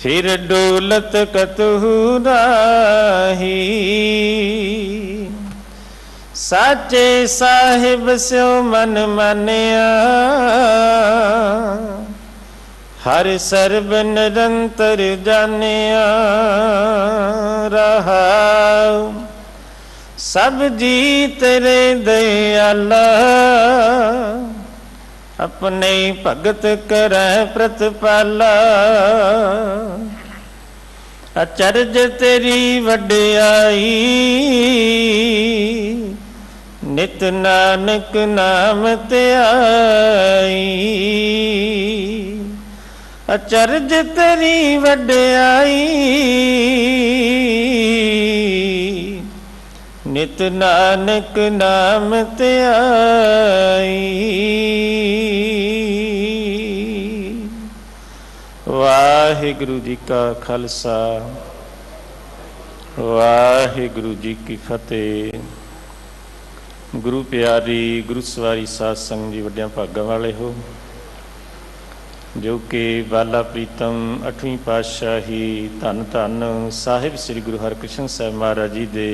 फिर डोलत कतहु राही। साचे साहिब स्यो मन मानिया, हर सर्ब निरंतर जानिया रहा। सब जी तेरे दयाला, अपने भगत करै प्रतिपाला। अचरज तेरी वड्याई, नित नानक नाम त्याई। अचरज तेरी वड्याई, नित नानक नाम त्याई। वाहिगुरु जी का खालसा, वाहिगुरु जी की फतेह। गुरु प्यारी गुरु सवारी साध संग जी वड्डियां भागां वाले हो, जो कि बाला प्रीतम 8वीं पातशाही धन धन साहिब श्री गुरु हरकृष्ण साहिब महाराज जी दे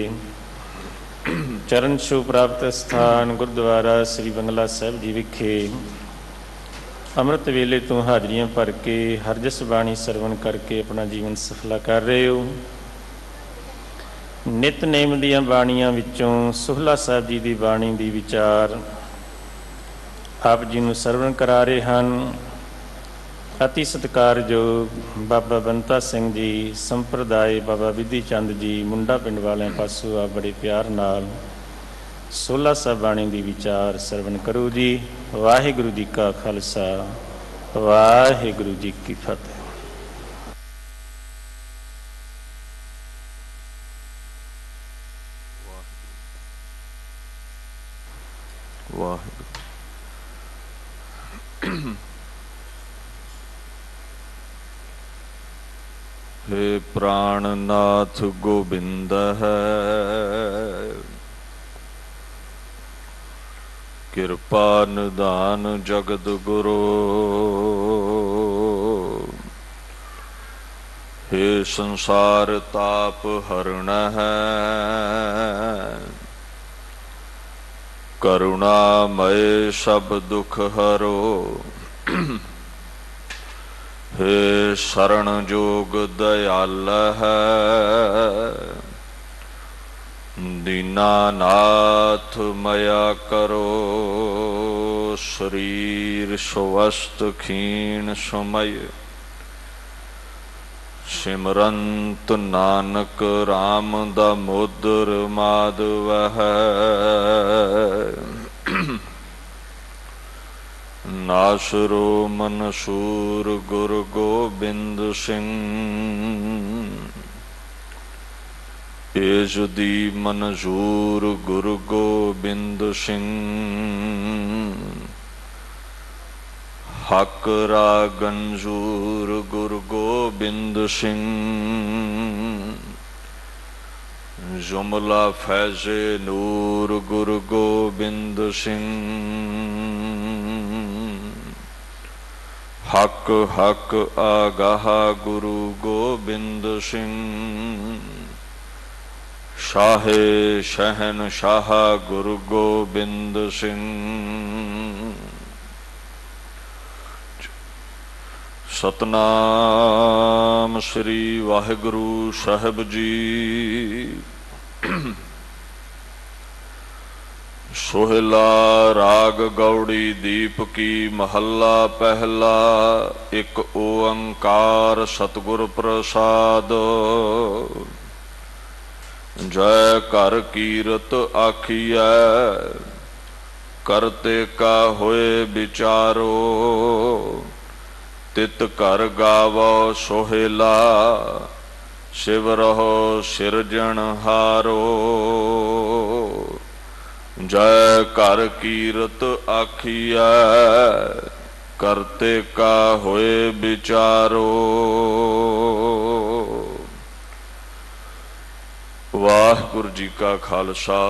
चरण छू प्राप्त स्थान गुरुद्वारा श्री बंगला साहिब जी विखे अमृत वेले तो हाजरियां भर के हरजस बाणी सरवण करके अपना जीवन सफला कर रहे हो। नितनेम दीयां बाणियां विचों सोहला साहिब जी की बाणी की विचार आप जी नूं सरवण करा रहे हैं। अति सत्कारयोग बाबा बंता सिंह जी संप्रदाय बाबा विधि चंद जी मुंडा पिंड वालियां पासों आप बड़े प्यार नाल सोहला साहिब बाणी की विचार सरवण करो जी। वाहिगुरु जी का खालसा, वाहिगुरु जी की फतेह। वाहिगुरु। हे प्राणनाथ गोबिंद है, कृपा निदान जगद गुरु। हे संसार ताप हरण है, करुणामय सब दुख हरो। हे शरण जोग दयाल है, दीनानाथ मया करो। शरीर स्वस्थ खीण समय, सिमरंत नानक राम दा मोदर माधव है। नासरो मनसूर गुरु गोबिंद सिंह, एजुदी मनजूर गुरु गोबिंद सिंह। हक रागंजूर गुरु गोबिंद सिंह, जुमला फैज़े नूर गुरु गोबिंद सिंह। हक हक आगाह गुरु गोबिंद सिंह, शाहे शहन शाह गुरु गोबिंद सिंह। सतनाम श्री वाहिगुरु साहिब जी। सोहला राग गौड़ी दीप की महला पहला। एक ओंकार सतगुर प्रसाद, जय कर कीरत आखिया। करते का होए विचारो, तित कर गावो सोहेला। शिव रहो सिरजन हारो, जय कर कीरत आखिया। करते का होए विचारो। वाहिगुरु जी का खालसा,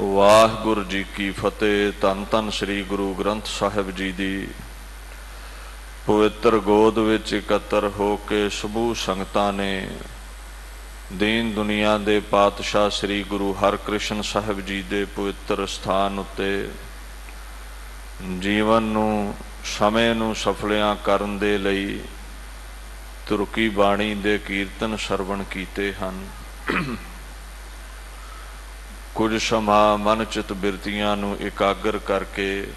वाहिगुरु जी की फतेह। धन धन श्री गुरु ग्रंथ साहिब जी दी ਪਵਿੱਤਰ ਗੋਦ ਵਿੱਚ ਇਕੱਤਰ ਹੋ ਕੇ ਸਮੂਹ ਸੰਗਤਾਂ ਨੇ ਦੀਨ ਦੁਨੀਆ ਦੇ ਪਾਤਸ਼ਾਹ ਸ੍ਰੀ ਗੁਰੂ ਹਰਕ੍ਰਿਸ਼ਨ ਸਾਹਿਬ ਜੀ ਦੇ ਪਵਿੱਤਰ ਸਥਾਨ ਉੱਤੇ ਜੀਵਨ ਨੂੰ ਸਮੇਂ ਨੂੰ ਸਫਲਿਆਂ ਕਰਨ ਦੇ ਲਈ ਤੁਰਕੀ ਬਾਣੀ ਦੇ ਕੀਰਤਨ ਸਰਵਣ ਕੀਤੇ ਹਨ। ਕੁਝ ਸਮਾਂ ਮਨ ਚਿਤ ਬਿਰਤੀਆਂ ਨੂੰ ਇਕਾਗਰ ਕਰਕੇ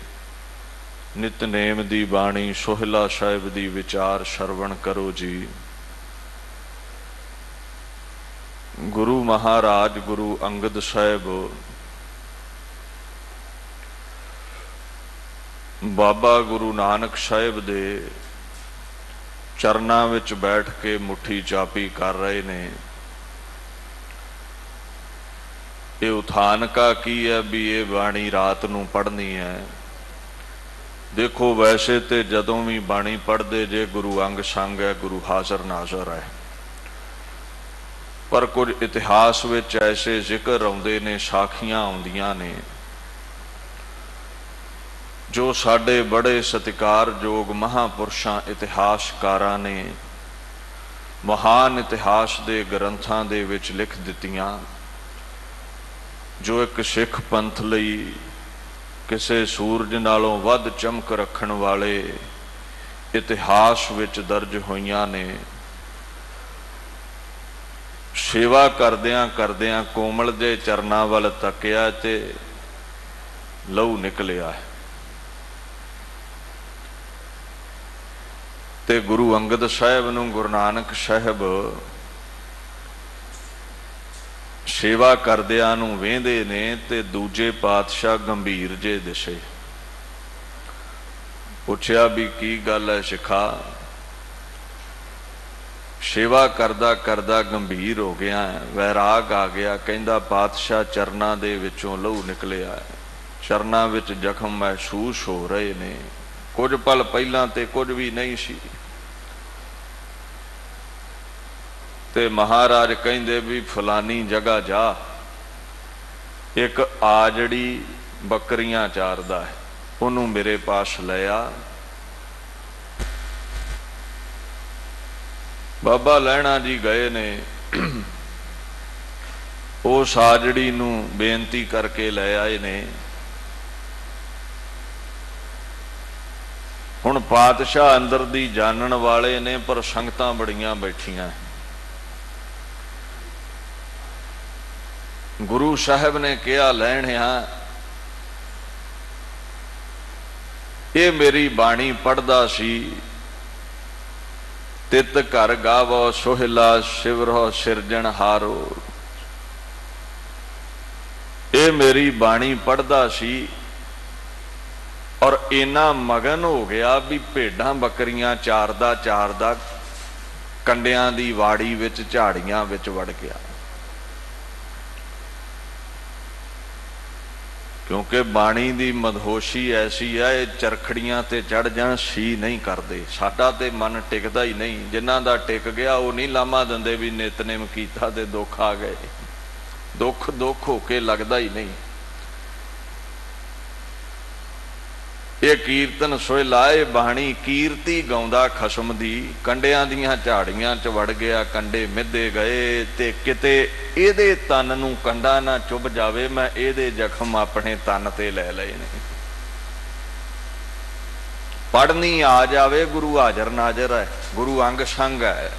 ਨਿਤਨੇਮ ਦੀ ਬਾਣੀ ਸੋਹਿਲਾ ਸਾਹਿਬ ਦੀ ਵਿਚਾਰ ਸਰਵਣ ਕਰੋ ਜੀ। ਗੁਰੂ ਮਹਾਰਾਜ ਗੁਰੂ ਅੰਗਦ ਸਾਹਿਬ ਬਾਬਾ ਗੁਰੂ ਨਾਨਕ ਸਾਹਿਬ ਦੇ ਚਰਨਾਂ ਵਿੱਚ ਬੈਠ ਕੇ ਮੁੱਠੀ ਚਾਪੀ ਕਰ ਰਹੇ ਨੇ। ਇਹ ਉਥਾਨਕਾ ਕੀ ਹੈ ਵੀ ਇਹ ਬਾਣੀ ਰਾਤ ਨੂੰ ਪੜ੍ਹਨੀ ਹੈ। ਦੇਖੋ ਵੈਸੇ ਤੇ ਜਦੋਂ ਵੀ ਬਾਣੀ ਪੜ੍ਹਦੇ ਜੇ ਗੁਰੂ ਅੰਗ ਸੰਗ ਹੈ, ਗੁਰੂ ਹਾਜ਼ਰ ਨਾਜ਼ਰ ਹੈ, ਪਰ ਕੁਝ ਇਤਿਹਾਸ ਵਿੱਚ ਐਸੇ ਜ਼ਿਕਰ ਆਉਂਦੇ ਨੇ, ਸਾਖੀਆਂ ਆਉਂਦੀਆਂ ਨੇ ਜੋ ਸਾਡੇ ਬੜੇ ਸਤਿਕਾਰਯੋਗ ਮਹਾਂਪੁਰਸ਼ਾਂ ਇਤਿਹਾਸਕਾਰਾਂ ਨੇ ਮਹਾਨ ਇਤਿਹਾਸ ਦੇ ਗ੍ਰੰਥਾਂ ਦੇ ਵਿੱਚ ਲਿਖ ਦਿੱਤੀਆਂ, ਜੋ ਇੱਕ ਸਿੱਖ ਪੰਥ ਲਈ ਕਿਸੇ ਸੂਰਜ ਨਾਲੋਂ ਵੱਧ ਚਮਕ ਰੱਖਣ ਵਾਲੇ ਇਤਿਹਾਸ ਵਿੱਚ ਦਰਜ ਹੋਈਆਂ ਨੇ। ਸੇਵਾ ਕਰਦਿਆਂ ਕਰਦਿਆਂ ਕੋਮਲ ਦੇ ਚਰਨਾਂ ਵੱਲ ਤੱਕਿਆ ਤੇ ਲਹੂ ਨਿਕਲਿਆ ਤੇ ਗੁਰੂ ਅੰਗਦ ਸਾਹਿਬ ਨੂੰ ਗੁਰੂ ਨਾਨਕ ਸਾਹਿਬ ਸੇਵਾ ਕਰਦਿਆਂ ਨੂੰ ਵੇਂਦੇ ਨੇ ਤੇ ਦੂਜੇ ਪਾਤਸ਼ਾਹ ਗੰਭੀਰ ਜੇ ਦਿਸੇ। ਪੁੱਛਿਆ ਵੀ ਕੀ ਗੱਲ ਹੈ ਸਿੱਖਾ? ਸੇਵਾ ਕਰਦਾ ਕਰਦਾ ਗੰਭੀਰ ਹੋ ਗਿਆ, ਵੈਰਾਗ ਆ ਗਿਆ। ਕਹਿੰਦਾ ਪਾਤਸ਼ਾਹ ਚਰਨਾਂ ਦੇ ਵਿੱਚੋਂ ਲਹੂ ਨਿਕਲਿਆ, ਚਰਨਾਂ ਵਿੱਚ ਜ਼ਖਮ ਮਹਿਸੂਸ ਹੋ ਰਹੇ ਨੇ। ਕੁਝ ਪਲ ਪਹਿਲਾਂ ਤੇ ਕੁਝ ਵੀ ਨਹੀਂ ਸੀ ਤੇ ਮਹਾਰਾਜ ਕਹਿੰਦੇ ਵੀ ਫਲਾਨੀ ਜਗ੍ਹਾ ਜਾ, ਇੱਕ ਆਜੜੀ ਬੱਕਰੀਆਂ ਚਾਰਦਾ ਹੈ, ਉਹਨੂੰ ਮੇਰੇ ਪਾਸ ਲੈ ਆ। ਬਾਬਾ ਲਹਿਣਾ ਜੀ ਗਏ ਨੇ, ਉਸ ਆਜੜੀ ਨੂੰ ਬੇਨਤੀ ਕਰਕੇ ਲੈ ਆਏ ਨੇ। ਹੁਣ ਪਾਤਸ਼ਾਹ ਅੰਦਰ ਦੀ ਜਾਣਨ ਵਾਲੇ ਨੇ, ਪਰ ਸੰਗਤਾਂ ਬੜੀਆਂ ਬੈਠੀਆਂ। ਗੁਰੂ ਸਾਹਿਬ ਨੇ ਕਿਹਾ ਲੈਣਿਆ, ਇਹ ਮੇਰੀ ਬਾਣੀ ਪੜ੍ਹਦਾ ਸੀ। ਤਿਤ ਘਰ ਗਾਵੋ ਸੋਹਿਲਾ ਸ਼ਿਵਰੋ ਸਿਰਜਣਹਾਰੋ। ਇਹ ਮੇਰੀ ਬਾਣੀ ਪੜ੍ਹਦਾ ਸੀ ਔਰ ਇੰਨਾ ਮਗਨ ਹੋ ਗਿਆ ਵੀ ਭੇਡਾਂ ਬੱਕਰੀਆਂ ਚਾਰਦਾ ਚਾਰਦਾ ਕੰਡਿਆਂ ਦੀ ਵਾੜੀ ਵਿੱਚ ਝਾੜੀਆਂ ਵਿੱਚ ਵੜ ਗਿਆ। ਕਿਉਂਕਿ ਬਾਣੀ ਦੀ ਮਦਹੋਸ਼ੀ ਐਸੀ ਹੈ, ਇਹ ਚਰਖੜੀਆਂ ਤੇ ਚੜ ਜਾਣ ਸੀ ਨਹੀਂ ਕਰਦੇ। ਸਾਡਾ ਤੇ ਮਨ ਟਿਕਦਾ ਹੀ ਨਹੀਂ। ਜਿਨ੍ਹਾਂ ਦਾ ਟਿਕ ਗਿਆ ਉਹ ਨਹੀਂ ਲਾਮਾ ਦਿੰਦੇ ਵੀ ਨਿਤਨੇਮ ਕੀਤਾ ਤੇ ਦੁੱਖ ਆ ਗਏ। ਦੁੱਖ ਦੁੱਖ ਹੋ ਕੇ ਲੱਗਦਾ ਹੀ ਨਹੀਂ। ਇਹ ਕੀਰਤਨ ਸੋਹਿਲਾ, ਇਹ ਬਾਣੀ ਕੀਰਤੀ ਗਾਉਂਦਾ ਖਸਮ ਦੀ। ਕੰਡਿਆਂ ਦੀਆਂ ਝਾੜੀਆਂ 'ਚ ਵੜ ਗਿਆ, ਕੰਡੇ ਮਿੱਧੇ ਗਏ ਤੇ ਕਿਤੇ ਇਹਦੇ ਤਨ ਨੂੰ ਕੰਡਾ ਨਾ ਚੁੱਭ ਜਾਵੇ, ਮੈਂ ਇਹਦੇ ਜ਼ਖਮ ਆਪਣੇ ਤਨ ਤੇ ਲੈ ਲਏ ਨੇ। ਪੜ੍ਹਨੀ ਆ ਜਾਵੇ, ਗੁਰੂ ਹਾਜ਼ਰ ਨਾਜ਼ਰ ਹੈ, ਗੁਰੂ ਅੰਗ ਸੰਗ ਹੈ।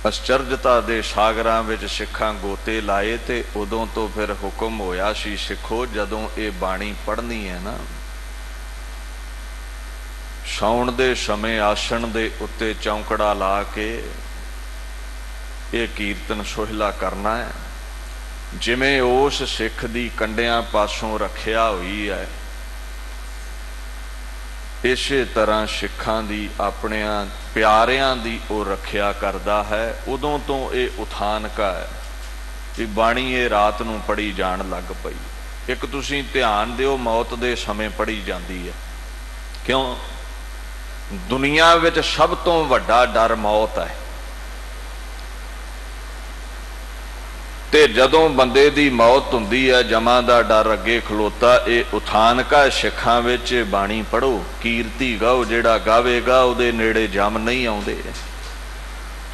ਅਚਰਜਤਾ ਦੇ ਸਾਗਰਾਂ ਵਿੱਚ ਸਿੱਖਾਂ ਗੋਤੇ ਲਾਏ ਤੇ ਉਦੋਂ ਤੋਂ ਫਿਰ ਹੁਕਮ ਹੋਇਆ ਸੀ, ਸਿੱਖੋ ਜਦੋਂ ਇਹ ਬਾਣੀ ਪੜ੍ਹਨੀ ਹੈ ਨਾ, ਸਾਉਣ ਦੇ ਸਮੇਂ ਆਸਣ ਦੇ ਉੱਤੇ ਚੌਂਕੜਾ ਲਾ ਕੇ ਇਹ ਕੀਰਤਨ ਸੋਹਿਲਾ ਕਰਨਾ ਹੈ। ਜਿਵੇਂ ਉਸ ਸਿੱਖ ਦੀ ਕੰਡਿਆਂ ਪਾਸੋਂ ਰੱਖਿਆ ਹੋਈ ਹੈ, ਇਸੇ ਤਰ੍ਹਾਂ ਸਿੱਖਾਂ ਦੀ ਆਪਣਿਆਂ ਪਿਆਰਿਆਂ ਦੀ ਉਹ ਰੱਖਿਆ ਕਰਦਾ ਹੈ। ਉਦੋਂ ਤੋਂ ਇਹ ਉਥਾਨਕਾ ਹੈ ਕਿ ਬਾਣੀ ਇਹ ਰਾਤ ਨੂੰ ਪੜ੍ਹੀ ਜਾਣ ਲੱਗ ਪਈ। ਇੱਕ ਤੁਸੀਂ ਧਿਆਨ ਦਿਓ, ਮੌਤ ਦੇ ਸਮੇਂ ਪੜ੍ਹੀ ਜਾਂਦੀ ਹੈ। ਕਿਉਂ? ਦੁਨੀਆ ਵਿੱਚ ਸਭ ਤੋਂ ਵੱਡਾ ਡਰ ਮੌਤ ਹੈ। ਤੇ ਜਦੋਂ ਬੰਦੇ ਦੀ ਮੌਤ ਹੁੰਦੀ ਹੈ, ਜਮਾਂ ਦਾ ਡਰ ਅੱਗੇ ਖਲੋਤਾ। ਇਹ ਉਥਾਨਕਾ ਸਿੱਖਾਂ ਵਿੱਚ ਬਾਣੀ ਪੜੋ, ਕੀਰਤੀ ਗਾਓ, ਜਿਹੜਾ ਗਾਵੇਗਾ ਉਹਦੇ ਨੇੜੇ ਜਮ ਨਹੀਂ ਆਉਂਦੇ।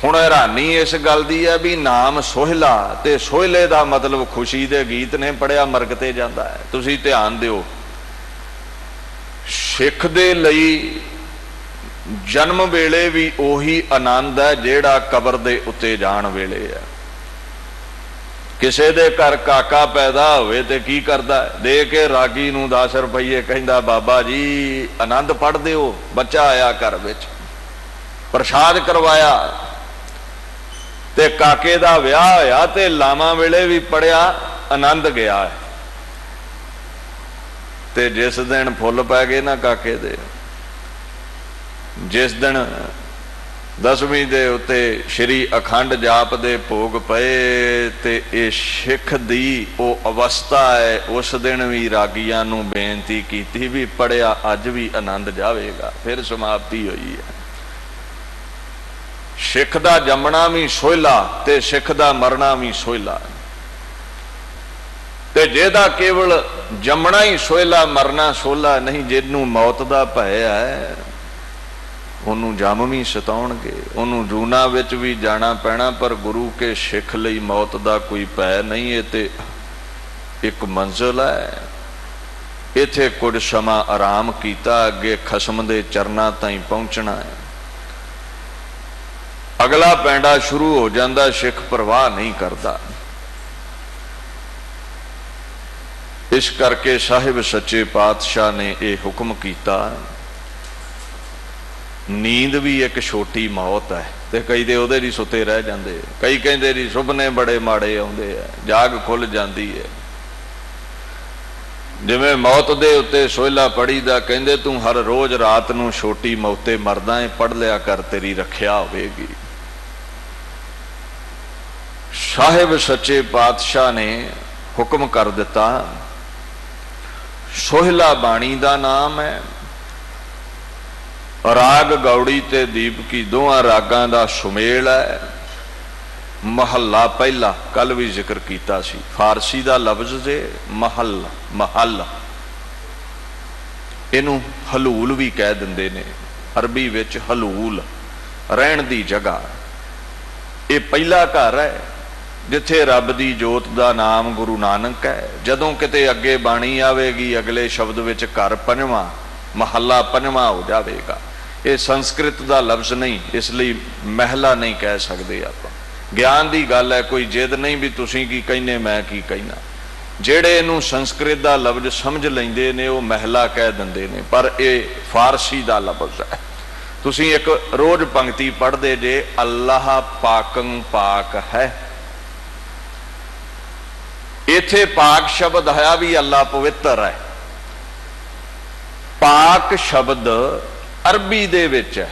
ਹੁਣ ਹੈਰਾਨੀ ਇਸ ਗੱਲ ਦੀ ਹੈ ਵੀ ਨਾਮ ਸੋਹਿਲਾ, ਤੇ ਸੋਹਿਲੇ ਦਾ ਮਤਲਬ ਖੁਸ਼ੀ ਦੇ ਗੀਤ ਨੇ, ਪੜਿਆ ਮਰਗ ਤੇ ਜਾਂਦਾ ਹੈ। ਤੁਸੀਂ ਧਿਆਨ ਦਿਓ, ਸਿੱਖ ਦੇ ਲਈ ਜਨਮ ਵੇਲੇ ਵੀ ਉਹੀ ਆਨੰਦ ਹੈ ਜਿਹੜਾ ਕਬਰ ਦੇ ਉੱਤੇ ਜਾਣ ਵੇਲੇ ਹੈ। ਕਿਸੇ ਦੇ ਘਰ ਕਾਕਾ ਪੈਦਾ ਹੋਵੇ ਤੇ ਕੀ ਕਰਦਾ, ਦੇ ਕੇ ਰਾਗੀ ਨੂੰ 10 ਰੁਪਈਏ, ਕਹਿੰਦਾ ਬਾਬਾ ਜੀ ਆਨੰਦ ਪੜ ਦਿਓ, ਬੱਚਾ ਆਇਆ ਘਰ ਵਿੱਚ, ਪ੍ਰਸ਼ਾਦ ਕਰਵਾਇਆ, ਤੇ ਕਾਕੇ ਦਾ ਵਿਆਹ ਹੋਇਆ ਤੇ ਲਾਵਾਂ ਵੇਲੇ ਵੀ ਪੜਿਆ, ਆਨੰਦ ਗਿਆ। ਤੇ ਜਿਸ ਦਿਨ ਫੁੱਲ ਪੈ ਗਏ ਨਾ ਕਾਕੇ ਦੇ, ਜਿਸ ਦਿਨ 10ਵੀਂ ਦੇ ਉੱਤੇ ਸ਼੍ਰੀ ਅਖੰਡ ਜਾਪ ਦੇ ਭੋਗ ਪਏ, ਤੇ ਇਹ ਸਿੱਖ ਦੀ ਉਹ ਅਵਸਥਾ ਹੈ। ਉਸ ਦਿਨ ਵੀ ਰਾਗੀਆਂ ਨੂੰ ਬੇਨਤੀ ਕੀਤੀ ਵੀ ਪੜਿਆ ਅੱਜ ਵੀ ਆਨੰਦ ਜਾਵੇਗਾ। ਫਿਰ ਸਮਾਪਤੀ ਹੋਈ ਹੈ। ਸਿੱਖ ਦਾ ਜੰਮਣਾ ਵੀ ਸੋਹਿਲਾ ਤੇ ਸਿੱਖ ਦਾ ਮਰਨਾ ਵੀ ਸੋਹਿਲਾ, ਤੇ ਜਿਹਦਾ ਕੇਵਲ ਜੰਮਣਾ ਹੀ ਸੋਹਿਲਾ, ਮਰਨਾ ਸੋਹਿਲਾ ਨਹੀਂ, ਜਿਹਨੂੰ ਮੌਤ ਦਾ ਭੈ ਹੈ, ਉਹਨੂੰ ਜਮ ਵੀ ਸਤਾਉਣਗੇ, ਉਹਨੂੰ ਜੂਨਾ ਵਿੱਚ ਵੀ ਜਾਣਾ ਪੈਣਾ। ਪਰ ਗੁਰੂ ਕੇ ਸਿੱਖ ਲਈ ਮੌਤ ਦਾ ਕੋਈ ਭੈ ਨਹੀਂ। ਇਹ ਤੇ ਇੱਕ ਮੰਜ਼ਿਲ ਹੈ। ਇੱਥੇ ਕੁਝ ਸਮਾਂ ਆਰਾਮ ਕੀਤਾ, ਅੱਗੇ ਖਸਮ ਦੇ ਚਰਨਾਂ ਤਾਈਂ ਪਹੁੰਚਣਾ ਹੈ। ਅਗਲਾ ਪੈਂਡਾ ਸ਼ੁਰੂ ਹੋ ਜਾਂਦਾ, ਸਿੱਖ ਪਰਵਾਹ ਨਹੀਂ ਕਰਦਾ। ਇਸ ਕਰਕੇ ਸਾਹਿਬ ਸੱਚੇ ਪਾਤਸ਼ਾਹ ਨੇ ਇਹ ਹੁਕਮ ਕੀਤਾ, ਨੀਂਦ ਵੀ ਇੱਕ ਛੋਟੀ ਮੌਤ ਹੈ। ਤੇ ਕਈ ਦੇ ਉਹਦੇ ਲਈ ਸੁੱਤੇ ਰਹਿ ਜਾਂਦੇ, ਕਈ ਕਹਿੰਦੇ ਜੀ ਸੁਪਨੇ ਬੜੇ ਮਾੜੇ ਆਉਂਦੇ ਆ, ਜਾਗ ਖੁੱਲ ਜਾਂਦੀ ਹੈ। ਜਿਵੇਂ ਮੌਤ ਦੇ ਉੱਤੇ ਸੋਹਿਲਾ ਪੜੀਦਾ, ਕਹਿੰਦੇ ਤੂੰ ਹਰ ਰੋਜ਼ ਰਾਤ ਨੂੰ ਛੋਟੀ ਮੌਤੇ ਮਰਦਾ ਏ, ਪੜ ਲਿਆ ਕਰ, ਤੇਰੀ ਰੱਖਿਆ ਹੋਵੇਗੀ। ਸਾਹਿਬ ਸੱਚੇ ਪਾਤਸ਼ਾਹ ਨੇ ਹੁਕਮ ਕਰ ਦਿੱਤਾ। ਸੋਹਿਲਾ ਬਾਣੀ ਦਾ ਨਾਮ ਹੈ। ਰਾਗ ਗੌੜੀ ਤੇ ਦੀਪਕੀ ਦੋਹਾਂ ਰਾਗਾਂ ਦਾ ਸੁਮੇਲ ਹੈ। ਮਹੱਲਾ ਪਹਿਲਾ ਕੱਲ ਵੀ ਜ਼ਿਕਰ ਕੀਤਾ ਸੀ, ਫਾਰਸੀ ਦਾ ਲਫ਼ਜ਼ ਜੇ ਮਹੱਲ, ਮਹੱਲ, ਇਹਨੂੰ ਹਲੂਲ ਵੀ ਕਹਿ ਦਿੰਦੇ ਨੇ, ਅਰਬੀ ਵਿੱਚ ਹਲੂਲ, ਰਹਿਣ ਦੀ ਜਗ੍ਹਾ। ਇਹ ਪਹਿਲਾ ਘਰ ਹੈ ਜਿੱਥੇ ਰੱਬ ਦੀ ਜੋਤ ਦਾ ਨਾਮ ਗੁਰੂ ਨਾਨਕ ਹੈ। ਜਦੋਂ ਕਿਤੇ ਅੱਗੇ ਬਾਣੀ ਆਵੇਗੀ, ਅਗਲੇ ਸ਼ਬਦ ਵਿੱਚ ਘਰ ਪੰਜਵਾਂ, ਮਹੱਲਾ ਪੰਜਵਾਂ ਹੋ ਜਾਵੇਗਾ। ਇਹ ਸੰਸਕ੍ਰਿਤ ਦਾ ਲਫ਼ਜ਼ ਨਹੀਂ, ਇਸ ਲਈ ਮਹਿਲਾ ਨਹੀਂ ਕਹਿ ਸਕਦੇ ਆਪਾਂ। ਗਿਆਨ ਦੀ ਗੱਲ ਹੈ, ਕੋਈ ਜਿੱਦ ਨਹੀਂ ਵੀ ਤੁਸੀਂ ਕੀ ਕਹਿੰਦੇ ਮੈਂ ਕੀ ਕਹਿਣਾ। ਜਿਹੜੇ ਇਹਨੂੰ ਸੰਸਕ੍ਰਿਤ ਦਾ ਲਫ਼ਜ਼ ਸਮਝ ਲੈਂਦੇ ਨੇ ਉਹ ਮਹਿਲਾ ਕਹਿ ਦਿੰਦੇ ਨੇ, ਪਰ ਇਹ ਫਾਰਸੀ ਦਾ ਲਫ਼ਜ਼ ਹੈ। ਤੁਸੀਂ ਇੱਕ ਰੋਜ਼ ਪੰਕਤੀ ਪੜ੍ਹਦੇ ਜੇ, ਅੱਲਾਹ ਪਾਕੰ ਪਾਕ ਹੈ। ਇੱਥੇ ਪਾਕ ਸ਼ਬਦ ਆਇਆ ਵੀ ਅੱਲਾ ਪਵਿੱਤਰ ਹੈ। ਪਾਕ ਸ਼ਬਦ ਅਰਬੀ ਦੇ ਵਿੱਚ ਹੈ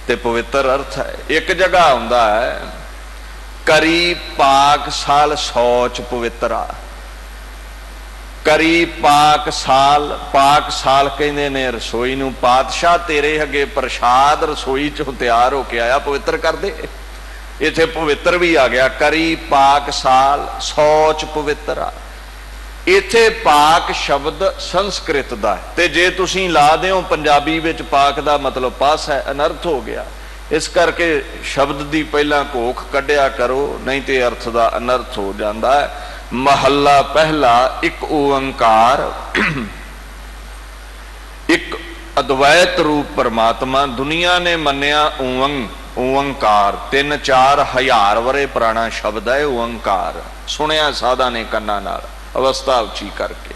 ਤੇ ਪਵਿੱਤਰ ਅਰਥ ਹੈ। ਇੱਕ ਜਗ੍ਹਾ ਹੁੰਦਾ ਹੈ, ਕਰੀ ਪਾਕ ਸਾਲ ਸੋਚ ਪਵਿੱਤਰਾ। ਕਰੀ ਪਾਕ ਸਾਲ, ਪਾਕ ਸਾਲ ਕਹਿੰਦੇ ਨੇ ਰਸੋਈ ਨੂੰ। ਪਾਤਸ਼ਾਹ ਤੇਰੇ ਅੱਗੇ ਪ੍ਰਸ਼ਾਦ ਰਸੋਈ ਚੋਂ ਤਿਆਰ ਹੋ ਕੇ ਆਇਆ, ਪਵਿੱਤਰ ਕਰਦੇ। ਇੱਥੇ ਪਵਿੱਤਰ ਵੀ ਆ ਗਿਆ, ਕਰੀ ਪਾਕ ਸਾਲ ਸੋਚ ਪਵਿੱਤਰਾ। ਇੱਥੇ ਪਾਕ ਸ਼ਬਦ ਸੰਸਕ੍ਰਿਤ ਦਾ ਹੈ, ਤੇ ਜੇ ਤੁਸੀਂ ਲਾ ਦਿਓ ਪੰਜਾਬੀ ਵਿੱਚ ਪਾਕ ਦਾ ਮਤਲਬ ਪਾਸ ਹੈ, ਅਨਰਥ ਹੋ ਗਿਆ। ਇਸ ਕਰਕੇ ਸ਼ਬਦ ਦੀ ਪਹਿਲਾਂ ਘੋਖ ਕੱਢਿਆ ਕਰੋ, ਨਹੀਂ ਤੇ ਅਰਥ ਦਾ ਅਨਰਥ ਹੋ ਜਾਂਦਾ ਹੈ। ਮਹੱਲਾ ਪਹਿਲਾ, ਇੱਕ ਓੰਕਾਰ, ਇੱਕ ਅਦਵੈਤ ਰੂਪ ਪਰਮਾਤਮਾ। ਦੁਨੀਆ ਨੇ ਮੰਨਿਆ ਓੰਕਾਰ, 3-4 ਹਜ਼ਾਰ ਵਰੇ ਪੁਰਾਣਾ ਸ਼ਬਦ ਹੈ ਓੰਕਾਰ। ਸੁਣਿਆ ਸਾਧਾਂ ਨੇ ਕੰਨਾਂ ਨਾਲ, ਅਵਸਥਾ ਉੱਚੀ ਕਰਕੇ।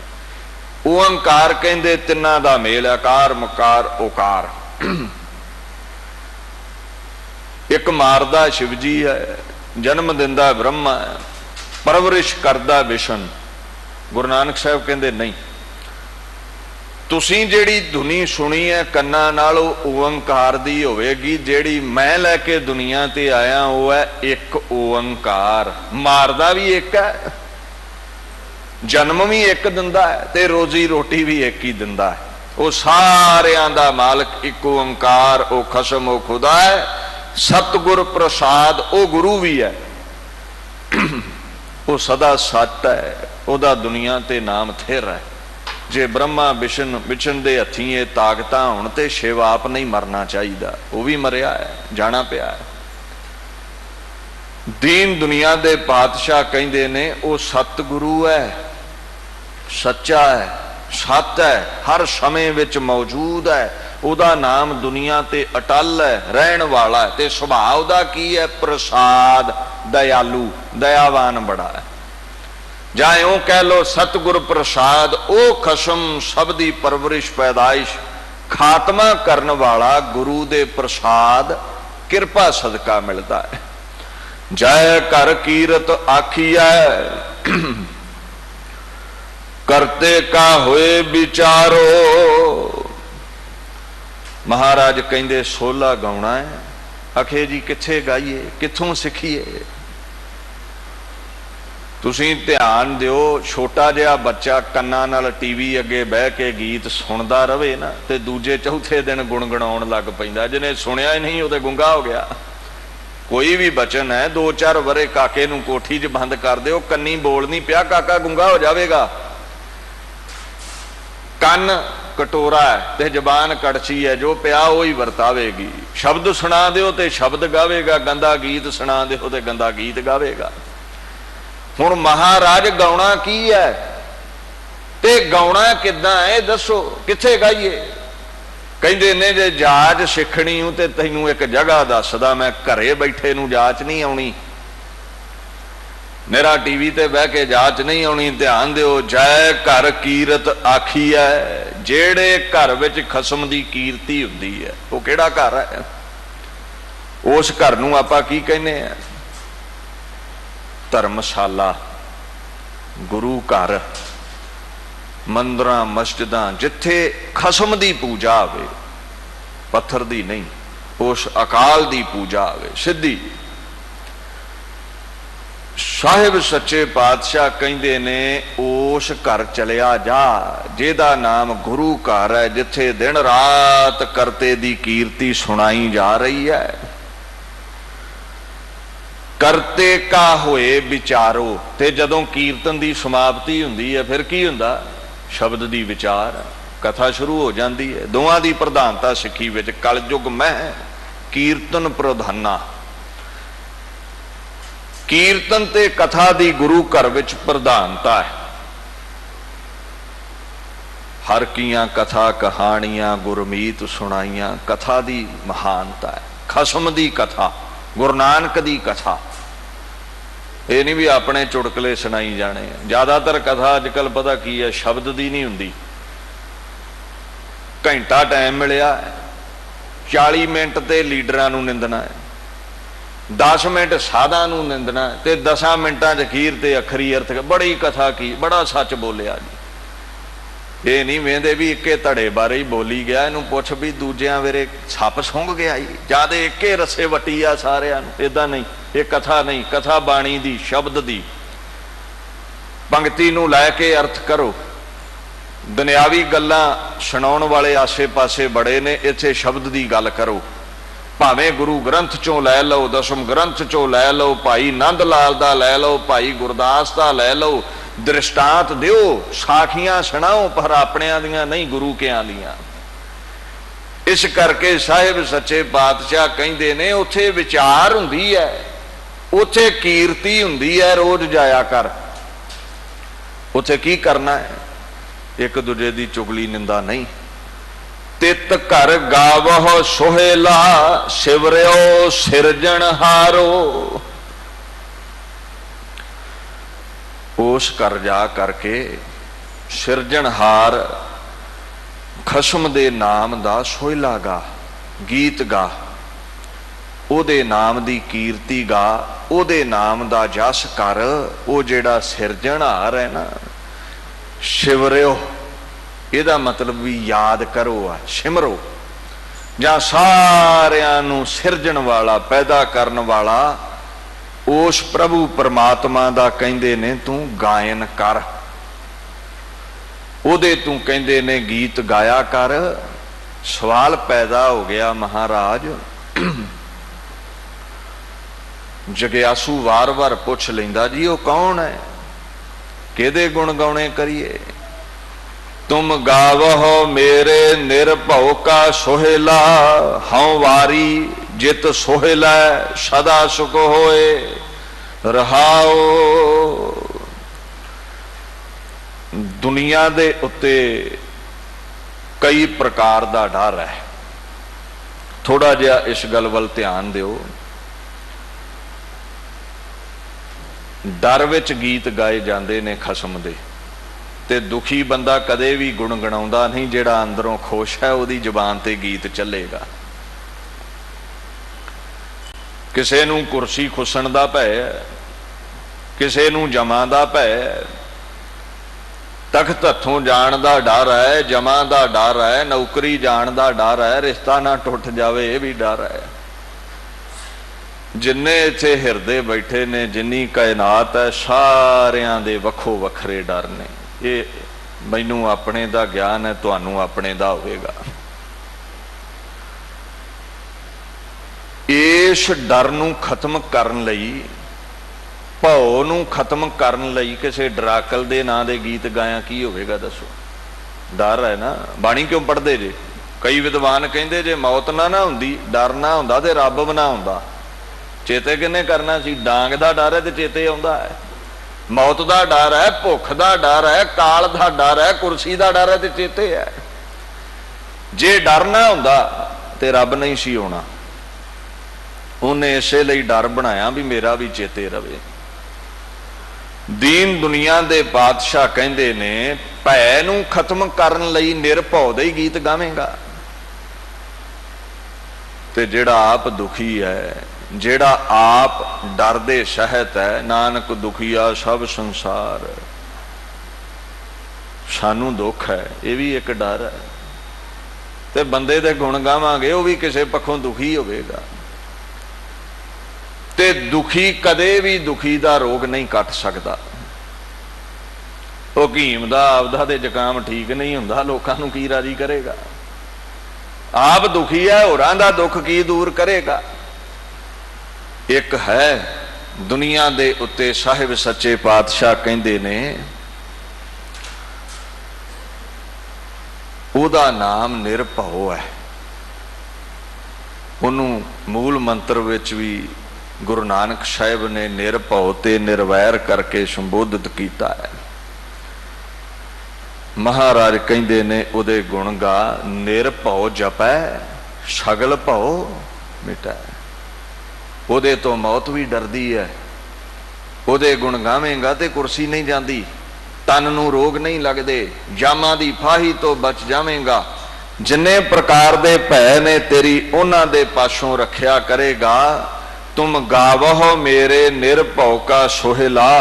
ਓੰਕਾਰ ਕਹਿੰਦੇ ਤਿੰਨਾਂ ਦਾ ਮੇਲ, ਆਕਾਰ ਮਕਾਰ ਓਕਾਰ। ਇੱਕ ਮਾਰਦਾ ਸ਼ਿਵ ਜੀ ਹੈ, ਜਨਮ ਦਿੰਦਾ ਬ੍ਰਹਮਾ ਹੈ, ਪਰਵਰਿਸ਼ ਕਰਦਾ ਵਿਸ਼ਨ। ਗੁਰੂ ਨਾਨਕ ਸਾਹਿਬ ਕਹਿੰਦੇ ਨਹੀਂ, ਤੁਸੀਂ ਜਿਹੜੀ ਧੁਨੀ ਸੁਣੀ ਹੈ ਕੰਨਾਂ ਨਾਲ ਉਹ ਓੰਕਾਰ ਦੀ ਹੋਵੇਗੀ। ਜਿਹੜੀ ਮੈਂ ਲੈ ਕੇ ਦੁਨੀਆ ਤੇ ਆਇਆ ਉਹ ਹੈ ਇੱਕ ਓੰਕਾਰ। ਮਾਰਦਾ ਵੀ ਇੱਕ ਹੈ, ਜਨਮ ਵੀ ਇੱਕ ਦਿੰਦਾ ਹੈ, ਤੇ ਰੋਜ਼ੀ ਰੋਟੀ ਵੀ ਇੱਕ ਹੀ ਦਿੰਦਾ ਹੈ। ਉਹ ਸਾਰਿਆਂ ਦਾ ਮਾਲਕ ਇੱਕ ਓੰਕਾਰ, ਉਹ ਖਸਮ, ਉਹ ਖੁਦਾ ਹੈ। ਸਤਿਗੁਰ ਪ੍ਰਸਾਦ, ਉਹ ਗੁਰੂ ਵੀ ਹੈ। वो सदा सत है, ਉਹਦਾ दुनिया ते नाम थिर है। जे ब्रह्मा विष्णु दे हथी ये ताकत होण ते शिव आप नहीं मरना चाहिए, वो भी मरिया है, जाना पिया है। दीन दुनिया दे पातशाह कहंदे ने वो सतगुरु है, सच्चा है, सत है, हर समय विच मौजूद है। ਉਹਦਾ नाम दुनिया ते अटल है, रहन वाला है। ते सुभाव दा की है? प्रसाद, दयालु, दयावान बड़ा है। ਜਾਂ ਇਉਂ ਕਹਿ ਲੋ ਸਤਿਗੁਰ ਪ੍ਰਸਾਦ, ਉਹ ਖਸਮ ਸਭ ਦੀ ਪਰਵਰਿਸ਼ ਪੈਦਾਇਸ਼ ਖਾਤਮਾ ਕਰਨ ਵਾਲਾ ਗੁਰੂ ਦੇ ਪ੍ਰਸਾਦ ਕਿਰਪਾ ਸਦਕਾ ਮਿਲਦਾ ਹੈ। ਜੈ ਘਰ ਕੀਰਤ ਆਖੀਐ ਕਰਤੇ ਕਾ ਹੋਏ ਵਿਚਾਰੋ। ਮਹਾਰਾਜ ਕਹਿੰਦੇ ਸੋਲਾ ਗਾਉਣਾ ਹੈ। ਅਖੇ ਜੀ ਕਿੱਥੇ ਗਾਈਏ, ਕਿੱਥੋਂ ਸਿੱਖੀਏ? ਤੁਸੀਂ ਧਿਆਨ ਦਿਓ, ਛੋਟਾ ਜਿਹਾ ਬੱਚਾ ਕੰਨਾਂ ਨਾਲ ਟੀਵੀ ਅੱਗੇ ਬਹਿ ਕੇ ਗੀਤ ਸੁਣਦਾ ਰਵੇ ਨਾ ਤੇ ਦੂਜੇ ਚੌਥੇ ਦਿਨ ਗੁਣਗੁਣਾਉਣ ਲੱਗ ਪੈਂਦਾ। ਜਿਹਨੇ ਸੁਣਿਆ ਹੀ ਨਹੀਂ ਉਹ ਤੇ ਗੁੰਗਾ ਹੋ ਗਿਆ। ਕੋਈ ਵੀ ਬਚਨ ਹੈ, 2-4 ਵਰੇ ਕਾਕੇ ਨੂੰ ਕੋਠੀ 'ਚ ਬੰਦ ਕਰ ਦਿਓ, ਕੰਨੀ ਬੋਲ ਨਹੀਂ ਪਿਆ, ਕਾਕਾ ਗੁੰਗਾ ਹੋ ਜਾਵੇਗਾ। ਕੰਨ ਕਟੋਰਾ ਹੈ ਤੇ ਜ਼ਬਾਨ ਕੜਛੀ ਹੈ, ਜੋ ਪਿਆ ਉਹ ਹੀ ਵਰਤਾਵੇਗੀ। ਸ਼ਬਦ ਸੁਣਾ ਦਿਓ ਤੇ ਸ਼ਬਦ ਗਾਵੇਗਾ, ਗੰਦਾ ਗੀਤ ਸੁਣਾ ਦਿਓ ਤੇ ਗੰਦਾ ਗੀਤ ਗਾਵੇਗਾ। ਹੁਣ ਮਹਾਰਾਜ ਗਾਉਣਾ ਕੀ ਹੈ ਤੇ ਗਾਉਣਾ ਕਿੱਦਾਂ ਹੈ ਦੱਸੋ, ਕਿੱਥੇ ਗਾਈਏ? ਕਹਿੰਦੇ ਨੇ ਜੇ ਜਾਚ ਸਿੱਖਣੀ ਹੂੰ ਤੇ ਤੈਨੂੰ ਇੱਕ ਜਗ੍ਹਾ ਦੱਸਦਾ, ਮੈਂ ਘਰੇ ਬੈਠੇ ਨੂੰ ਜਾਚ ਨਹੀਂ ਆਉਣੀ, ਮੇਰਾ ਟੀਵੀ ਤੇ ਬਹਿ ਕੇ ਜਾਚ ਨਹੀਂ ਆਉਣੀ। ਧਿਆਨ ਦਿਓ, ਜੈ ਘਰ ਕੀਰਤ ਆਖੀਐ। ਜਿਹੜੇ ਘਰ ਵਿੱਚ ਖਸਮ ਦੀ ਕੀਰਤੀ ਹੁੰਦੀ ਹੈ ਉਹ ਕਿਹੜਾ ਘਰ ਹੈ? ਉਸ ਘਰ ਨੂੰ ਆਪਾਂ ਕੀ ਕਹਿੰਦੇ ਆ? ਧਰਮਸ਼ਾਲਾ, ਗੁਰੂ ਘਰ, ਮੰਦਰਾਂ, ਮਸਜਿਦਾਂ, ਜਿੱਥੇ ਖਸਮ ਦੀ ਪੂਜਾ ਹੋਵੇ, ਪੱਥਰ ਦੀ ਨਹੀਂ, ਉਸ ਅਕਾਲ ਦੀ ਪੂਜਾ ਹੋਵੇ ਸਿੱਧੀ। ਸਾਹਿਬ ਸੱਚੇ ਪਾਤਸ਼ਾਹ ਕਹਿੰਦੇ ਨੇ ਉਸ ਘਰ ਚਲਿਆ ਜਾ ਜਿਹਦਾ ਨਾਮ ਗੁਰੂ ਘਰ ਹੈ, ਜਿੱਥੇ ਦਿਨ ਰਾਤ ਕਰਤੇ ਦੀ ਕੀਰਤੀ ਸੁਣਾਈ ਜਾ ਰਹੀ ਹੈ। ਕਰਤੇ ਕਾ ਹੋਏ ਵਿਚਾਰੋ। ਤੇ ਜਦੋਂ ਕੀਰਤਨ ਦੀ ਸਮਾਪਤੀ ਹੁੰਦੀ ਹੈ ਫਿਰ ਕੀ ਹੁੰਦਾ? ਸ਼ਬਦ ਦੀ ਵਿਚਾਰ, ਕਥਾ ਸ਼ੁਰੂ ਹੋ ਜਾਂਦੀ ਹੈ। ਦੋਵਾਂ ਦੀ ਪ੍ਰਧਾਨਤਾ ਸਿੱਖੀ ਵਿੱਚ। ਕਲਯੁਗ ਮਹਿ ਕੀਰਤਨ ਪ੍ਰਧਾਨਾ। ਕੀਰਤਨ ਤੇ ਕਥਾ ਦੀ ਗੁਰੂ ਘਰ ਵਿੱਚ ਪ੍ਰਧਾਨਤਾ ਹੈ। ਹਰ ਕੀਆਂ ਕਥਾ ਕਹਾਣੀਆਂ ਗੁਰਮੀਤ ਸੁਣਾਈਆਂ, ਕਥਾ ਦੀ ਮਹਾਨਤਾ ਹੈ। ਖਸਮ ਦੀ ਕਥਾ, ਗੁਰੂ ਨਾਨਕ ਦੀ ਕਥਾ। ਇਹ ਨਹੀਂ ਵੀ ਆਪਣੇ ਚੁਟਕਲੇ ਸੁਣਾਈ ਜਾਣੇ। ਜ਼ਿਆਦਾਤਰ ਕਥਾ ਅੱਜ ਕੱਲ ਪਤਾ ਕੀ ਹੈ, ਸ਼ਬਦ ਦੀ ਨਹੀਂ ਹੁੰਦੀ। ਘੰਟਾ ਟਾਈਮ ਮਿਲਿਆ, 40 ਮਿੰਟ ਤੇ ਲੀਡਰਾਂ ਨੂੰ ਨਿੰਦਣਾ ਹੈ, 10 ਮਿੰਟ ਸਾਧਾਂ ਨੂੰ ਨਿੰਦਣਾ ਤੇ 10 ਮਿੰਟਾਂ 'ਚ ਅਖੀਰ ਤੇ ਅਖਰੀ ਅਰਥ। ਬੜੀ ਕਥਾ ਕੀ, ਬੜਾ ਸੱਚ ਬੋਲਿਆ ਜੀ। ਇਹ ਨਹੀਂ ਵੇਂਦੇ ਵੀ ਇੱਕੇ ਧੜੇ ਬਾਰੇ ਹੀ ਬੋਲੀ ਗਿਆ, ਇਹਨੂੰ ਪੁੱਛ ਵੀ ਦੂਜਿਆਂ ਵੇਰੇ ਸੱਪ ਸੁੰਘ ਗਿਆ ਜੀ, ਜਦ ਇੱਕੇ ਰੱਸੇ ਵੱਟੀ ਆ ਸਾਰਿਆਂ ਨੂੰ। ਏਦਾਂ ਨਹੀਂ, ਇਹ ਕਥਾ ਨਹੀਂ। ਕਥਾ ਬਾਣੀ ਦੀ, ਸ਼ਬਦ ਦੀ। ਪੰਕਤੀ ਨੂੰ ਲੈ ਕੇ ਅਰਥ ਕਰੋ। ਦੁਨਿਆਵੀ ਗੱਲਾਂ ਸੁਣਾਉਣ ਵਾਲੇ ਆਸੇ ਪਾਸੇ ਬੜੇ ਨੇ, ਇੱਥੇ ਸ਼ਬਦ ਦੀ ਗੱਲ ਕਰੋ। ਭਾਵੇਂ ਗੁਰੂ ਗ੍ਰੰਥ ਚੋਂ ਲੈ ਲਓ, ਦਸਮ ਗ੍ਰੰਥ ਚੋਂ ਲੈ ਲਓ, ਭਾਈ ਨੰਦ ਲਾਲ ਦਾ ਲੈ ਲਓ, ਭਾਈ ਗੁਰਦਾਸ ਦਾ ਲੈ ਲਓ, ਦ੍ਰਿਸ਼ਟਾਂਤ ਦਿਓ, ਸਾਖੀਆਂ ਸੁਣਾਓ, ਪਰ ਆਪਣਿਆਂ ਦੀਆਂ ਨਹੀਂ, ਗੁਰੂ ਕਿਆਂ ਦੀਆਂ। ਇਸ ਕਰਕੇ ਸਾਹਿਬ ਸੱਚੇ ਪਾਤਸ਼ਾਹ ਕਹਿੰਦੇ ਨੇ ਉੱਥੇ ਵਿਚਾਰ ਹੁੰਦੀ ਹੈ, ਉੱਥੇ ਕੀਰਤੀ ਹੁੰਦੀ ਹੈ, ਰੋਜ਼ ਜਾਇਆ ਕਰ। ਉੱਥੇ ਕੀ ਕਰਨਾ ਹੈ? ਇੱਕ ਦੂਜੇ ਦੀ ਚੁਗਲੀ ਨਿੰਦਾ ਨਹੀਂ। ਤਿਤ ਘਰ ਗਾਵਹੁ ਸੁਹੇਲਾ ਸਿਵਰਿਓ ਸਿਰਜਣਹਾਰੋ। ਉਸ ਘਰ ਜਾ ਕਰਕੇ ਸਿਰਜਣਹਾਰ ਖਸਮ ਦੇ ਨਾਮ ਦਾ ਸੋਹਿਲਾ ਗਾ, ਗੀਤ ਗਾ, ਉਹਦੇ ਨਾਮ ਦੀ ਕੀਰਤੀ ਗਾ, ਉਹਦੇ ਨਾਮ ਦਾ ਜਸ ਕਰ। ਉਹ ਜਿਹੜਾ ਸਿਰਜਣਹਾਰ ਹੈ ਨਾ, ਸਿਵਰਿਓ, ਇਹਦਾ ਮਤਲਬ ਵੀ ਯਾਦ ਕਰੋ ਆ, ਸਿਮਰੋ। ਜਾਂ ਸਾਰਿਆਂ ਨੂੰ ਸਿਰਜਣ ਵਾਲਾ, ਪੈਦਾ ਕਰਨ ਵਾਲਾ ਉਸ ਪ੍ਰਭੂ ਪਰਮਾਤਮਾ ਦਾ ਕਹਿੰਦੇ ਨੇ ਤੂੰ ਗਾਇਨ ਕਰ, ਉਹਦੇ ਤੂੰ ਕਹਿੰਦੇ ਨੇ ਗੀਤ ਗਾਇਆ ਕਰ। ਸਵਾਲ ਪੈਦਾ ਹੋ ਗਿਆ ਮਹਾਰਾਜ, ਜਗਿਆਸੂ ਵਾਰ-ਵਾਰ ਪੁੱਛ ਲੈਂਦਾ ਜੀ ਉਹ ਕੌਣ ਹੈ? किहदे गुण गाउने करिए। तुम गावहो मेरे निरभौ का सोहेला, हऊँ वारी जित सोहेला सदा सुख होए रहाओ। दुनिया दे उत्ते कई प्रकार दा डर है। थोड़ा जिहा इस गल वल ध्यान दिओ। डर विच गीत गाए जाते ने खसम दे, ते दुखी बंदा कदे भी गुणगुणाउंदा नहीं। जिहड़ा अंदरों खुश है उहदी जुबान ते गीत चलेगा। किसे नूं कुर्सी खुसण दा भय है, किसे नूं जमां दा भय है, तख्त हथों जाण दा डर है, जमां दा डर है, नौकरी जाण दा डर है, रिश्ता ना टुट जावे यह भी डर है। जिन्ने इत्थे हिरदे बैठे ने, जिन्नी कायनात है, सारियां दे वखो वखरे डर ने। ये मैनू अपने दा ज्ञान है, तुहानू अपने दा होवेगा। इस डर नू खत्म करन लई, भौ नू खत्म करन लई किसी डराकल दे नां दे गीत गाया की होवेगा दसो। डर है ना। बाणी क्यों पढ़दे जे? कई विद्वान कहंदे जे मौत ना हुंदी, डर ना हुंदा ते रब बना हुंदा। चेते किन्ने करना सी? डांग दा डर है ते चेते आउंदा है। मौत दा डर है, भुख दा डर है, काल दा डर है, कुर्सी दा डर है ते चेते है। जे डर ना हुंदा ते रब नहीं सी होना। उन्हें इसे लई डर बनाया भी मेरा भी चेते रवे। दीन दुनिया दे बादशाह कहंदे ने भय नूं खत्म करन लई निरभौ दे ही गीत गावेंगा। ते जिहड़ा आप दुखी है, जिहड़ा आप डर दे सहत है, नानक दुखिया सब संसार, सानू दुख है, यह भी एक डर है। ते बंदे दे गुण गावांगे वह भी किसी पक्षों दुखी होवेगा। ते दुखी कदे भी दुखी दा रोग नहीं कट सकता। वो हकीम दा आपदा ते जुकाम ठीक नहीं हुंदा, लोकां नूं की राजी करेगा? आप दुखी है, होरां दा दुख की दूर करेगा? एक है दुनिया दे उत्ते साहिब सच्चे पातशाह कहंदे ने, उहदा नाम निरभौ है। उन्हों मूल मंत्र विच भी गुरु नानक साहिब ने निरभौ ते निर्वैर करके संबोधित किया है। महाराज कहंदे ने उहदे गुण गा, निरभौ जपै सगल भौ मिटै। उहदे तो मौत भी डरदी है। उहदे गुण गावेंगा ते कुर्सी नहीं जाती, तन नूं रोग नहीं लगदे, जामां दी फाही तो बच जावेंगा। जिन्ने प्रकार दे भय ने तेरी उन्हां दे पासों रखिया करेगा। तुम गावहो मेरे निरभौ का सोहेला।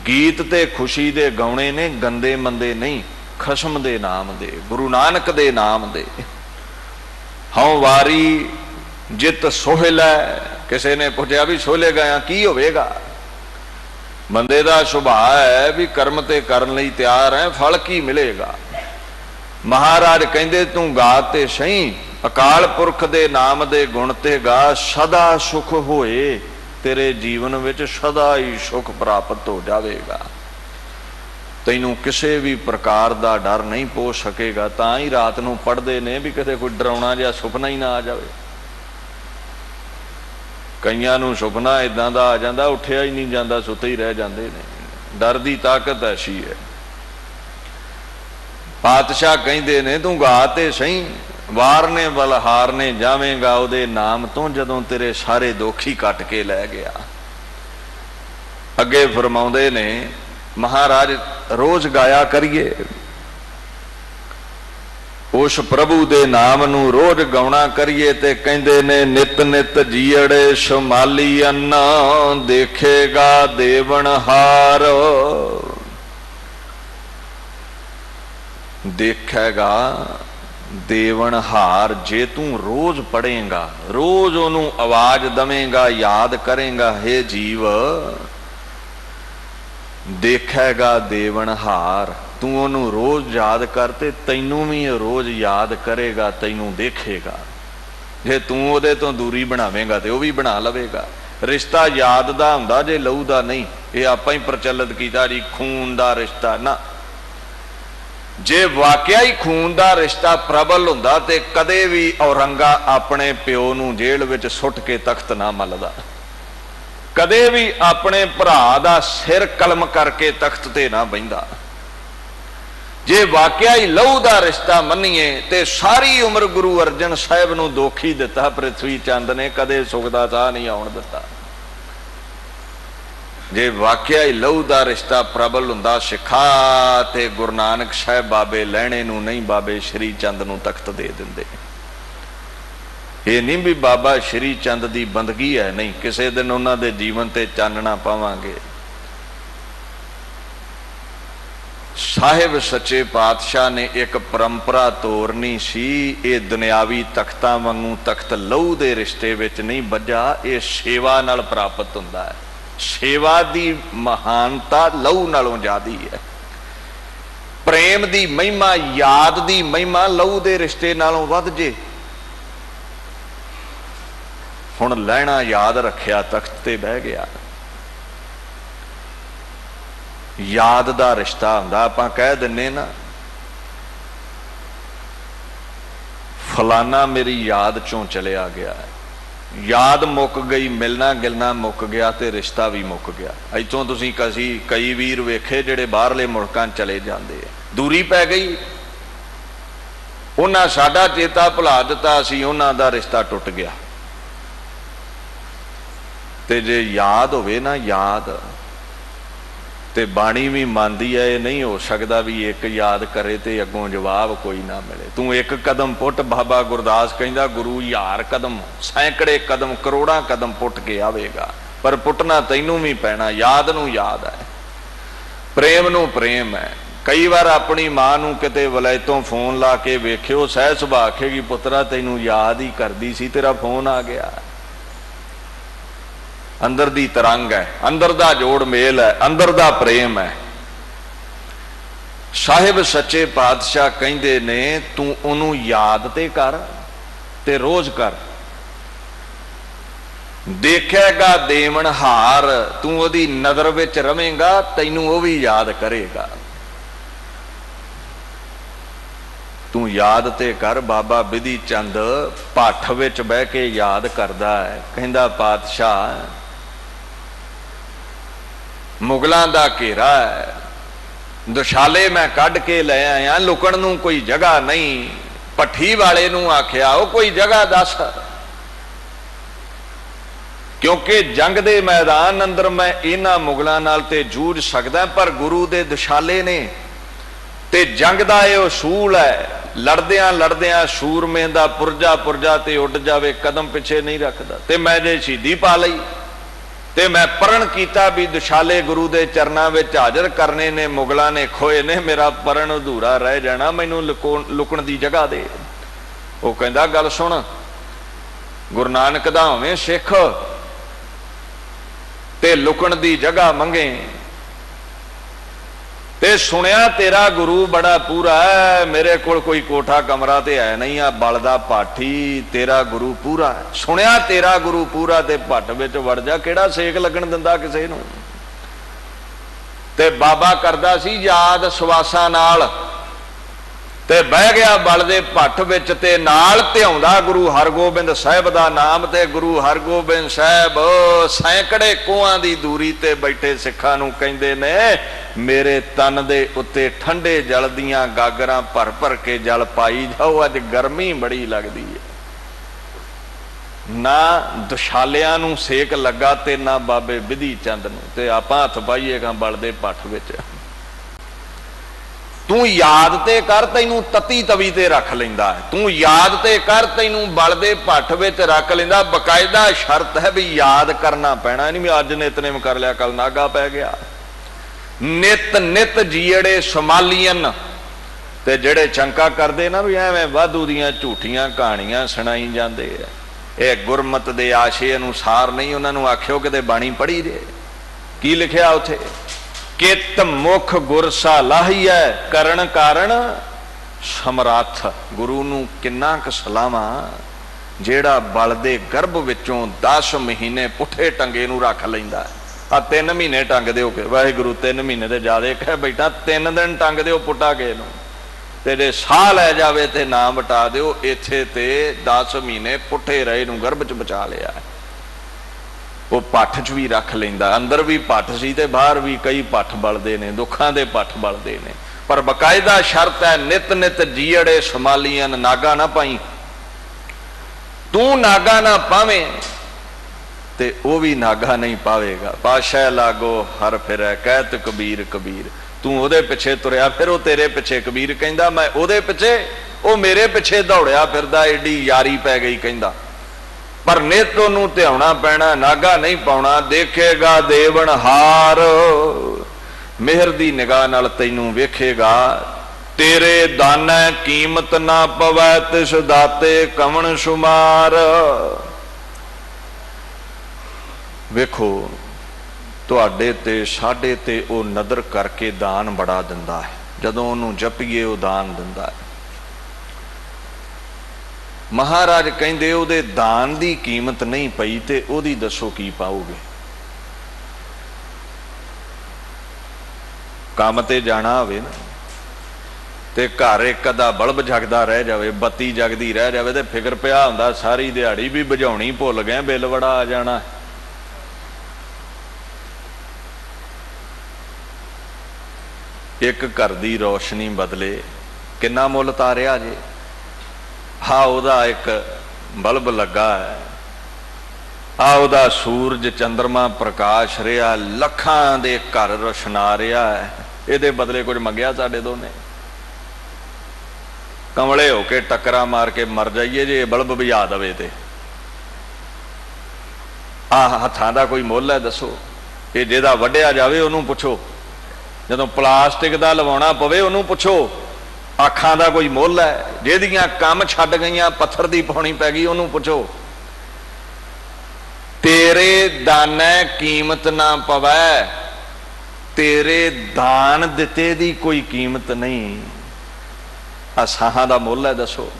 गीत ते खुशी दे गाउने ने, गंदे मंदे नहीं, खसम दे नाम दे, गुरु नानक दे नाम दे। हऊँ वारी जित सोहेला। किसी ने पूछा भी सोहले गाया की होवेगा? बंदे दा सुभाव है भी कर्म ते करन लई तैयार है, फल की मिलेगा? महाराज कहंदे तू गा ते सही, अकाल पुरख दे नाम दे गुण ते गा, सदा सुख होए। तेरे जीवन विच सदा ही सुख प्राप्त हो जाएगा। तैनू किसी भी प्रकार का डर नहीं पो सकेगा। तां ही रात नूं पढ़दे ने भी किते कोई डराउणा जिहा सुपना ही ना आ जाए। कईयां नूं सुपना इदां दा आ जांदा, उठिया ही नहीं जांदा, सुते ही रह जांदे ने। डर दी ताकत ऐसी है। पातशाह कहंदे ने तू गा ते सही, वारने बलहारने जावेंगा उहदे नाम तो, जदों तेरे सारे दुख ही कट के लै गया। अगे फरमाउंदे ने महाराज रोज गाया करिए उस प्रभु दे नाम नू, रोज गाउणा करिए। ते कहंदे ने नित नित जीअड़े संभाली अन्ना, देखेगा देवनहार। देखेगा देवनहार। जे तू रोज पढ़ेगा, रोज ओनू आवाज दवेंगा, याद करेगा, हे जीव देखेगा देवनहार। तू ओनू रोज याद करते, तैनू भी रोज याद करेगा, तैनू देखेगा। जे तू ओदे तो दूरी बनावेगा तो वह भी बना लवेगा। रिश्ता याद दा हुंदा जे लहू दा नहीं। ये आपां ही प्रचलित कीता जी खून दा रिश्ता ना। जे वाकया ही खून दा रिश्ता प्रबल हुंदा ते कदे भी औरंगा अपने प्यो नूं जेल विच सुट के तख्त ना मलदा, कदे भी अपने भरा दा सिर कलम करके तख्त ते ना बहिंदा। जे वाकया ही लहू दा रिश्ता मन्नीए ते सारी उम्र गुरु अर्जन साहिब नूं दुख ही दिता पृथ्वी चंद ने, कदे सुख दा साह नहीं आउण दिता। जे वाकया ही लहू दा रिश्ता प्रबल हुंदा सिखा ते गुरु नानक साहिब बाबे लहणे नूं नहीं बाबे श्री चंद नूं तख्त दे दिंदे। ये नहीं भी बाबा श्री चंद दी बंदगी है, नहीं, किसी दिन उन्हां दे जीवन ते चानना पावांगे। साहिब सच्चे पातशाह ने एक परंपरा तोड़नी सी। ये दुनियावी तख्तां वांगू तख्त लहू दे रिश्ते विच नहीं बजा, ये सेवा नाल प्राप्त हुंदा है। सेवा दी महानता लहू नालों ज्यादी है। प्रेम दी महिमा, याद दी महिमा लहू दे रिश्ते नालों वध जे। हुण लहणा याद रखिया, तख्त ते बह गया। याद दा रिश्ता हुंदा, आपां कह दिन्ने ना फलाना मेरी याद चों चलिया गया है। याद मुक गई, मिलना गिलना मुक गया ते रिश्ता भी मुक गया। इत्थों तुसीं कई वीर वेखे जिहड़े बाहरले मुल्कां चले जांदे, दूरी पै गई, उन्हां साडा चेता भुला दिता, असीं उन्हां दा रिश्ता टुट गया। ते जे याद होवे ना, याद ते बाणी भी मानदी है। ये नहीं हो सकता भी एक याद करे ते अगों जवाब कोई ना मिले। तू एक कदम पुट, बाबा गुरदास कहंदा गुरु 1000 कदम, सैकड़े कदम, करोड़ां कदम पुट के आवेगा, पर पुटना तैनू भी पैना। याद नू याद है, प्रेम नू प्रेम है। कई बार अपनी मां नू किते वलैतों फोन ला के वेखियो, सह सुभा आखेगी पुत्रा तैनू याद ही करदी सी, तेरा फोन आ गया। अंदर दी तरंग है, अंदर दा जोड़ मेल है, अंदर दा प्रेम है। साहिब सच्चे पातशाह कहंदे ने तू उन्हूं याद ते कर ते रोज कर। देखेगा देवन हार, तू ओदी नजर विच रवेगा, तैनू वो भी याद करेगा। तू याद ते कर। बाबा बिधि चंद भट्ठ विच बह के याद करदा है, कहंदा पातशाह मुगलों का घेरा है, दुशाले मैं कढ़ के ले आया, लुकण नूं कोई जगह नहीं। भट्ठी वाले नूं आख्या वो कोई जगह दस, क्योंकि जंग दे मैदान अंदर मैं इन्हां मुगलों नाल ते जूझ सकदा, पर गुरु दे दुशाले ने ते जंग दा ये उसूल है, लड़दियां लड़दियां सूरमे दा पुरजा पुरजा ते उड़ जावे, कदम पिछे नहीं रखदा। ते मैं जे शहीदी पा लई ते मैं प्रण कीता भी दुशाले गुरु दे चरनां विच हाजर करने ने, मुगलों ने खोए ने, मेरा प्रण अधूरा रह जाना, मैनू लुकण दी जगह दे। वो कहंदा गल सुन, गुरु नानक दा होवें सिख ते लुकण दी जगह मंगे, ते सुनिया तेरा गुरु बड़ा पूरा है, मेरे कोल कोई कोठा कमरा ते है नहीं, आ बलदा पाठी, तेरा गुरु पूरा है। सुनिया तेरा गुरु पूरा ते भट्ट विच वड़ जा, केड़ा सेक लगन दिंदा किसे नूं। ते बाबा करदा सी याद सवासां नाल, ते बह गया बल दे भट्ठ विच, ते नाल ध्याउंदा गुरु हरगोबिंद साहिब दा नाम। ते गुरु हरगोबिंद साहिब सैकड़े कोहां दी दूरी ते बैठे सिखां नूं कहंदे ने, मेरे तन दे उत्ते ठंडे जल दियां गागरां भर भर के जल पाई जाओ, अज गर्मी बड़ी लगदी है। ना दुशालियां नूं सेक लगा ते ना बाबे बिधि चंद नूं, ते आपां हत्थ पाईएगा बल दे भट्ठ विच। तू याद ते कर, तैनू तती तवी ते रख लैंदा है। तू याद ते कर, तैनू बल दे भट्ठ विच रख लैंदा। बकायदा शर्त है भी याद करना पैना, नहीं मैं अज नितनेम कर लिया कल नागा पै गया। नित नित जीड़े समालीयन ते जेड़े चंका करते ना भी एवें वाधू दियां झूठियां कहानियां सुनाई जाते हैं, यह गुरमत दे आशे अनुसार नहीं। उन्होंने आख्यो कि बाणी पढ़ी जे, की लिखिया उथे, कित मुख गुर सा लाही है, करण कारण समरथ। गुरु नूं किन्ना क सलावा, ਜਿਹੜਾ ਬਲ ਦੇ ਗਰਭ ਵਿੱਚੋਂ 10 ਮਹੀਨੇ ਪੁੱਠੇ ਟੰਗੇ ਨੂੰ ਰੱਖ ਲੈਂਦਾ। ਆ 3 ਮਹੀਨੇ ਟੰਗ ਦਿਓ ਕਿ ਵਾਹਿਗੁਰੂ 3 ਮਹੀਨੇ ਤੇ ਜ਼ਿਆਦਾ ਕਹਿ ਬੈਠਾ, 3 ਦਿਨ ਟੰਗ ਦਿਓ ਪੁੱਟਾ ਕੇ ਨੂੰ, ਤੇ ਜੇ ਸਾਹ ਲੈ ਜਾਵੇ ਤੇ ਨਾ ਵਟਾ ਦਿਓ। ਇੱਥੇ ਤੇ 10 ਮਹੀਨੇ ਪੁੱਠੇ ਰਹੇ ਨੂੰ ਗਰਭ ਚ ਬਚਾ ਲਿਆ। ਉਹ ਪੱਠ ਚ ਵੀ ਰੱਖ ਲੈਂਦਾ, ਅੰਦਰ ਵੀ ਪੱਠ ਸੀ ਤੇ ਬਾਹਰ ਵੀ ਕਈ ਪੱਠ ਬਲਦੇ ਨੇ, ਦੁੱਖਾਂ ਦੇ ਪੱਠ ਬਲਦੇ ਨੇ। ਪਰ ਬਕਾਇਦਾ ਸ਼ਰਤ ਹੈ, ਨਿਤ ਨਿਤ ਜੀੜੇ ਸੰਭਾਲੀਆਂ, ਨਾਗਾ ਨਾ ਪਾਈ। ਤੂੰ ਨਾਗਾ ਨਾ ਪਾਵੇਂ ਤੇ ਉਹ ਵੀ ਨਾਗਾ ਨਹੀਂ ਪਾਵੇਗਾ। ਪਾਸ਼ਾ ਲਾਗੋ ਹਰ ਫਿਰੈ ਕਹਿਤ ਕਬੀਰ ਕਬੀਰ। ਤੂੰ ਉਹਦੇ ਪਿੱਛੇ ਤੁਰਿਆ ਫਿਰ ਉਹ ਤੇਰੇ ਪਿੱਛੇ। ਕਬੀਰ ਕਹਿੰਦਾ ਮੈਂ ਉਹਦੇ ਪਿੱਛੇ, ਉਹ ਮੇਰੇ ਪਿੱਛੇ ਦੌੜਿਆ ਫਿਰਦਾ, ਏਡੀ ਯਾਰੀ ਪੈ ਗਈ ਕਹਿੰਦਾ। ਪਰ ਨਿਤ ਉਹਨੂੰ ਧਿਆਉਣਾ ਪੈਣਾ, ਨਾਗਾ ਨਹੀਂ ਪਾਉਣਾ। ਦੇਖੇਗਾ ਦੇਵਨ ਹਾਰ, ਮਿਹਰ ਦੀ ਨਿਗਾਹ ਨਾਲ ਤੈਨੂੰ ਵੇਖੇਗਾ। ਤੇਰੇ ਦਾਨੈ ਕੀਮਤ ਨਾ ਪਵੈ, ਤਿਸ ਦਾਤੇ ਕਵਣ ਸ਼ੁਮਾਰ। ਵੇਖੋ ਤੁਹਾਡੇ ਤੇ ਸਾਡੇ ਤੇ ਉਹ ਨਦਰ ਕਰਕੇ ਦਾਨ ਬੜਾ ਦਿੰਦਾ ਹੈ। ਜਦੋਂ ਉਹਨੂੰ ਜਪੀਏ ਉਹ ਦਾਨ ਦਿੰਦਾ ਹੈ। ਮਹਾਰਾਜ ਕਹਿੰਦੇ ਉਹਦੇ ਦਾਨ ਦੀ ਕੀਮਤ ਨਹੀਂ ਪਈ ਤੇ ਉਹਦੀ ਦੱਸੋ ਕੀ ਪਾਓਗੇ। ਕੰਮ ਤੇ ਜਾਣਾ ਹੋਵੇ ਨਾ ਤੇ ਘਰ ਇੱਕ ਅੱਧਾ ਬਲਬ ਜਗਦਾ ਰਹਿ ਜਾਵੇ, ਬੱਤੀ ਜਗਦੀ ਰਹਿ ਜਾਵੇ ਤੇ ਫਿਕਰ ਪਿਆ ਹੁੰਦਾ ਸਾਰੀ ਦਿਹਾੜੀ ਵੀ ਬੁਝਾਉਣੀ ਭੁੱਲ ਗਏ, ਬਿੱਲ ਬੜਾ ਆ ਜਾਣਾ। ਇੱਕ ਘਰ ਦੀ ਰੋਸ਼ਨੀ ਬਦਲੇ ਕਿੰਨਾ ਮੁੱਲ ਤਾਰਿਆ ਜੇ। ਹਾਂ ਉਹਦਾ ਇੱਕ ਬਲਬ ਲੱਗਾ ਹੈ, ਆ ਉਹਦਾ ਸੂਰਜ ਚੰਦਰਮਾ ਪ੍ਰਕਾਸ਼ ਰਿਹਾ, ਲੱਖਾਂ ਦੇ ਘਰ ਰੋਸ਼ਨਾ ਰਿਹਾ ਹੈ। ਇਹਦੇ ਬਦਲੇ ਕੁਝ ਮੰਗਿਆ ਸਾਡੇ ਦੋਨੇ? ਕਮਲੇ ਹੋ ਕੇ ਟੱਕਰਾਂ ਮਾਰ ਕੇ ਮਰ ਜਾਈਏ ਜੇ ਇਹ ਬਲਬ ਬੁਝਾ ਦਵੇ ਤੇ। ਆਹ ਹੱਥਾਂ ਦਾ ਕੋਈ ਮੁੱਲ ਹੈ ਦੱਸੋ? ਇਹ ਜਿਹਦਾ ਵੱਢਿਆ ਜਾਵੇ ਉਹਨੂੰ ਪੁੱਛੋ, ਜਦੋਂ ਪਲਾਸਟਿਕ ਦਾ ਲਵਾਉਣਾ ਪਵੇ ਉਹਨੂੰ ਪੁੱਛੋ। ਅੱਖਾਂ ਦਾ ਕੋਈ ਮੁੱਲ ਹੈ? ਜਿਹਦੀਆਂ ਕੰਮ ਛੱਡ ਗਈਆਂ, ਪੱਥਰ ਦੀ ਪਾਉਣੀ ਪੈ ਗਈ, ਉਹਨੂੰ ਪੁੱਛੋ। ਤੇਰੇ ਦਾਨੈ ਕੀਮਤ ਨਾ ਪਵੈ, ਤੇਰੇ ਦਾਨ ਦਿੱਤੇ ਦੀ ਕੋਈ ਕੀਮਤ ਨਹੀਂ। ਆ ਸਾਹਾਂ ਦਾ ਮੁੱਲ ਹੈ ਦੱਸੋ?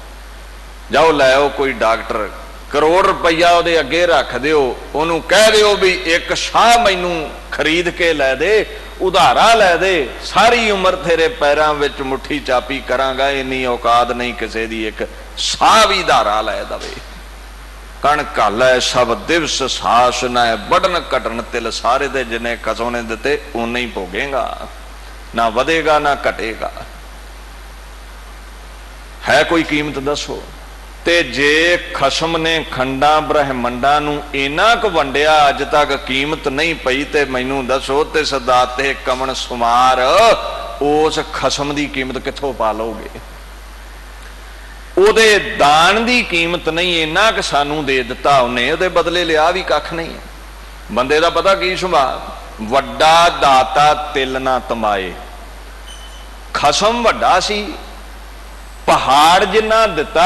ਜਾਓ ਲੈ ਆਓ ਕੋਈ ਡਾਕਟਰ, ਕਰੋੜ ਰੁਪਈਆ ਉਹਦੇ ਅੱਗੇ ਰੱਖ ਦਿਓ, ਉਹਨੂੰ ਕਹਿ ਦਿਓ ਵੀ ਇੱਕ ਸਾਹ ਮੈਨੂੰ ਖਰੀਦ ਕੇ ਲੈ ਦੇ, ਉਧਾਰਾ ਲੈ ਦੇ, ਸਾਰੀ ਉਮਰ ਤੇਰੇ ਪੈਰਾਂ ਵਿੱਚ ਮੁੱਠੀ ਚਾਪੀ ਕਰਾਂਗਾ। ਇੰਨੀ ਔਕਾਤ ਨਹੀਂ ਕਿਸੇ ਦੀ ਇੱਕ ਸਾਹ ਵੀ ਉਧਾਰਾ ਲੈ ਦਵੇ। ਕਣ ਘਾਲੈ ਸਭ ਦਿਵਸ ਸਾਸ ਨਾ ਵੱਢਣ ਘਟਣ ਤਿਲ, ਸਾਰੇ ਦੇ ਜਿੰਨੇ ਕਸੋਂ ਨੇ ਦਿੱਤੇ ਉਨੇ ਹੀ ਭੋਗੇਗਾ, ਨਾ ਵਧੇਗਾ ਨਾ ਘਟੇਗਾ। ਹੈ ਕੋਈ ਕੀਮਤ ਦੱਸੋ? ਤੇ ਜੇ ਖਸਮ ਨੇ ਖੰਡਾਂ ਬ੍ਰਹਮੰਡਾਂ ਨੂੰ ਇੰਨਾ ਕੁ ਵੰਡਿਆ ਅੱਜ ਤੱਕ ਕੀਮਤ ਨਹੀਂ ਪਈ, ਤੇ ਮੈਨੂੰ ਦੱਸੋ ਤੇ ਸਦਾਤੇ ਕਵਣ ਸੁਮਾਰ, ਉਸ ਖਸਮ ਦੀ ਕੀਮਤ ਕਿੱਥੋਂ ਪਾ ਲਓਗੇ? ਉਹਦੇ ਦਾਨ ਦੀ ਕੀਮਤ ਨਹੀਂ, ਇੰਨਾ ਕੁ ਸਾਨੂੰ ਦੇ ਦਿੱਤਾ ਉਹਨੇ, ਉਹਦੇ ਬਦਲੇ ਲਿਆ ਵੀ ਕੱਖ ਨਹੀਂ। ਬੰਦੇ ਦਾ ਪਤਾ ਕੀ ਸੁਭਾਅ? ਵੱਡਾ ਦਾਤਾ ਤਿਲ ਨਾ ਤਮਾਏ। ਖਸਮ ਵੱਡਾ ਸੀ, ਪਹਾੜ ਜਿੰਨਾ ਦਿੱਤਾ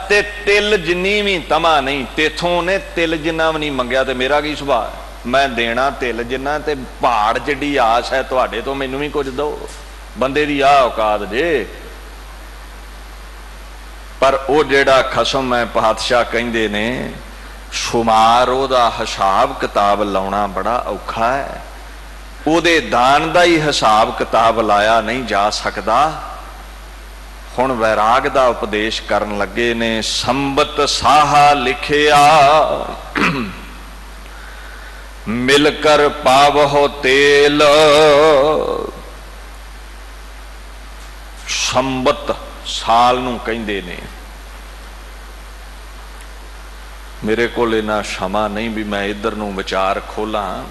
ਤੇ ਤਿਲ ਜਿੰਨੀ ਵੀ ਤਮਾ ਨਹੀਂ। ਤੇਥੋਂ ਉਹਨੇ ਤਿਲ ਜਿੰਨਾ ਵੀ ਨਹੀਂ ਮੰਗਿਆ। ਤੇ ਮੇਰਾ ਕੀ ਸੁਭਾਅ? ਮੈਂ ਦੇਣਾ ਤਿਲ ਜਿੰਨਾ ਤੇ ਪਹਾੜ ਜਿੱਡੀ ਆਸ ਹੈ ਤੁਹਾਡੇ ਤੋਂ, ਮੈਨੂੰ ਵੀ ਕੁਝ ਦਿਓ। ਬੰਦੇ ਦੀ ਆਹ ਔਕਾਤ ਜੇ। ਪਰ ਉਹ ਜਿਹੜਾ ਖਸਮ ਹੈ, ਪਾਤਸ਼ਾਹ ਕਹਿੰਦੇ ਨੇ ਸ਼ੁਮਾਰ, ਉਹਦਾ ਹਿਸਾਬ ਕਿਤਾਬ ਲਾਉਣਾ ਬੜਾ ਔਖਾ ਹੈ। ਉਹਦੇ ਦਾਨ ਦਾ ਹੀ ਹਿਸਾਬ ਕਿਤਾਬ ਲਾਇਆ ਨਹੀਂ ਜਾ ਸਕਦਾ। ਹੁਣ ਵੈਰਾਗ ਦਾ ਉਪਦੇਸ਼ ਕਰਨ ਲੱਗੇ ਨੇ। ਸੰਬਤ ਸਾਹਾ ਲਿਖਿਆ ਮਿਲ ਕਰ ਪਾਵਹੁ ਤੇਲ। ਸੰਬਤ ਸਾਲ ਨੂੰ ਕਹਿੰਦੇ ਨੇ। ਮੇਰੇ ਕੋਲ ਇਹਨਾਂ ਸਮਾਂ ਨਹੀਂ ਵੀ ਮੈਂ ਇੱਧਰ ਨੂੰ ਵਿਚਾਰ ਖੋਲਾਂ।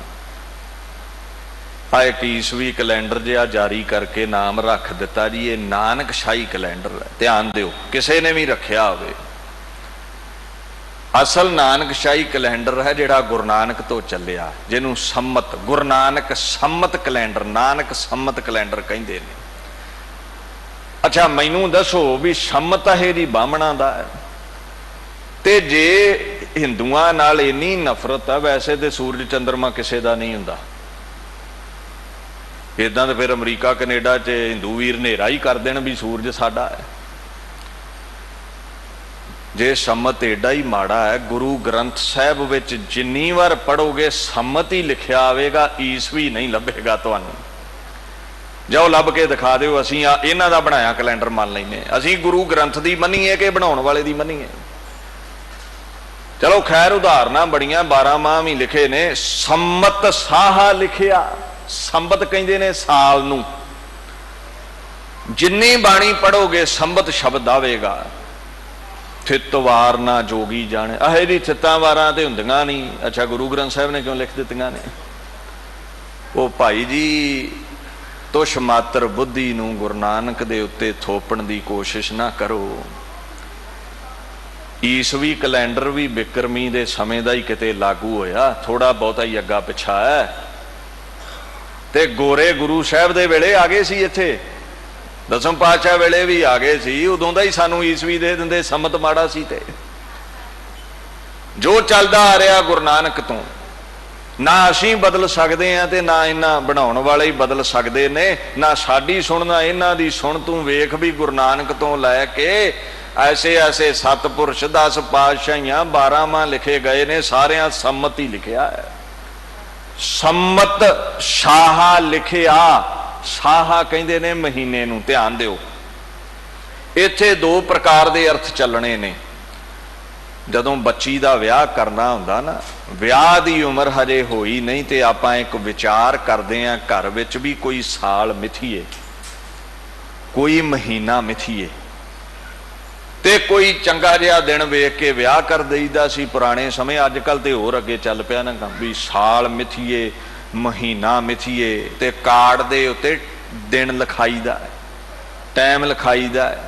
ਆ ਇੱਕ ਈਸਵੀ ਕੈਲੰਡਰ ਜਿਹਾ ਜਾਰੀ ਕਰਕੇ ਨਾਮ ਰੱਖ ਦਿੱਤਾ ਜੀ, ਇਹ ਨਾਨਕਸ਼ਾਹੀ ਕੈਲੰਡਰ ਹੈ। ਧਿਆਨ ਦਿਓ, ਕਿਸੇ ਨੇ ਵੀ ਰੱਖਿਆ ਹੋਵੇ। ਅਸਲ ਨਾਨਕਸ਼ਾਹੀ ਕੈਲੰਡਰ ਹੈ ਜਿਹੜਾ ਗੁਰੂ ਨਾਨਕ ਤੋਂ ਚੱਲਿਆ, ਜਿਹਨੂੰ ਸੰਮਤ, ਗੁਰੂ ਨਾਨਕ ਸੰਮਤ ਕੈਲੰਡਰ, ਨਾਨਕ ਸੰਮਤ ਕੈਲੰਡਰ ਕਹਿੰਦੇ ਨੇ। ਅੱਛਾ ਮੈਨੂੰ ਦੱਸੋ ਵੀ ਸੰਮਤ ਹੈ ਜੀ ਬਾਹਮਣਾ ਦਾ ਹੈ, ਤੇ ਜੇ ਹਿੰਦੂਆਂ ਨਾਲ ਇੰਨੀ ਨਫ਼ਰਤ ਹੈ, ਵੈਸੇ ਤੇ ਸੂਰਜ ਚੰਦਰਮਾ ਕਿਸੇ ਦਾ ਨਹੀਂ ਹੁੰਦਾ। ਇਦਾਂ ਤਾਂ ਫਿਰ ਅਮਰੀਕਾ ਕੈਨੇਡਾ 'ਚ ਹਿੰਦੂ ਵੀਰ ਹਨੇਰਾ ਹੀ ਕਰ ਦੇਣ ਵੀ ਸੂਰਜ ਸਾਡਾ ਹੈ। जे सम्मत एडा ही माड़ा है, गुरु ग्रंथ साहब विच जिन्नी बार पढ़ोगे सम्मत ही लिखिया आवेगा, ईसवी नहीं लभेगा तुहानू। जाओ लभ के दिखा दो, असीं इन्हां दा बनाया कैलेंडर मान लैने, असीं गुरु ग्रंथ दी मन्नीए कि बनाउण वाले दी मन्नीए। चलो खैर उदाहरणां बड़ियां, 12 माह भी लिखे ने, सम्मत साहा लिखिया, संबत कहंदे ने साल नूं। जिन्नी बाणी पढ़ोगे संबत शब्द आवेगा। थितवार ना जोगी जाने, अहे जी थितां वारां ते हुंदियां नहीं। अच्छा गुरु ग्रंथ साहब ने क्यों लिख दित्तियां ने? ओ भाई जी तुश मात्र बुद्धि नूं गुरु नानक दे उत्ते थोपण दी कोशिश ना करो। ईसवी कैलेंडर भी बिक्रमी दे समय दा ही किते लागू होया, थोड़ा बहुता ही अग्गा पिछा है। ते गोरे गुरु साहब दे वेले आ गए सी, इत्थे दसम पातशाह वेले भी आ गए सी, उदों दा ही सानू ईसवी दे दिंदे, सम्मत माड़ा सी। ते जो चलदा आ रहा गुरु नानक तो ना असीं बदल सकते हैं ते ना इन्हां बनाउण वाले ही बदल सकते ने, ना साडी सुणना इन्हां दी सुण। तूं वेख भी गुरु नानक तो लैके ऐसे ऐसे सतपुरुष 10 पातशाहियां 12 माह लिखे गए ने, सारियां सम्मत ही लिखिया है। सम्मत शाहा लिखिया, साहा कहंदे ने महीने नूं। ध्यान दिओ, इत्थे 2 प्रकार दे अर्थ चलने ने। जदों बच्ची दा विआह करना हुंदा ना, विआह दी उम्र हजे होई नहीं ते आपां एक विचार करदे आं, घर विच भी कोई साल मिथीए, कोई महीना मिथीए ते कोई चंगा जिहा दिन वेख के विआह कर दईदा सी पुराने समय। अजकल ते होर अगे चल पिया ना भी साल मिथीए, महीना मिथीए ते कार्ड दे उत्ते दिन लिखाईदा है, टाइम लिखाईदा है।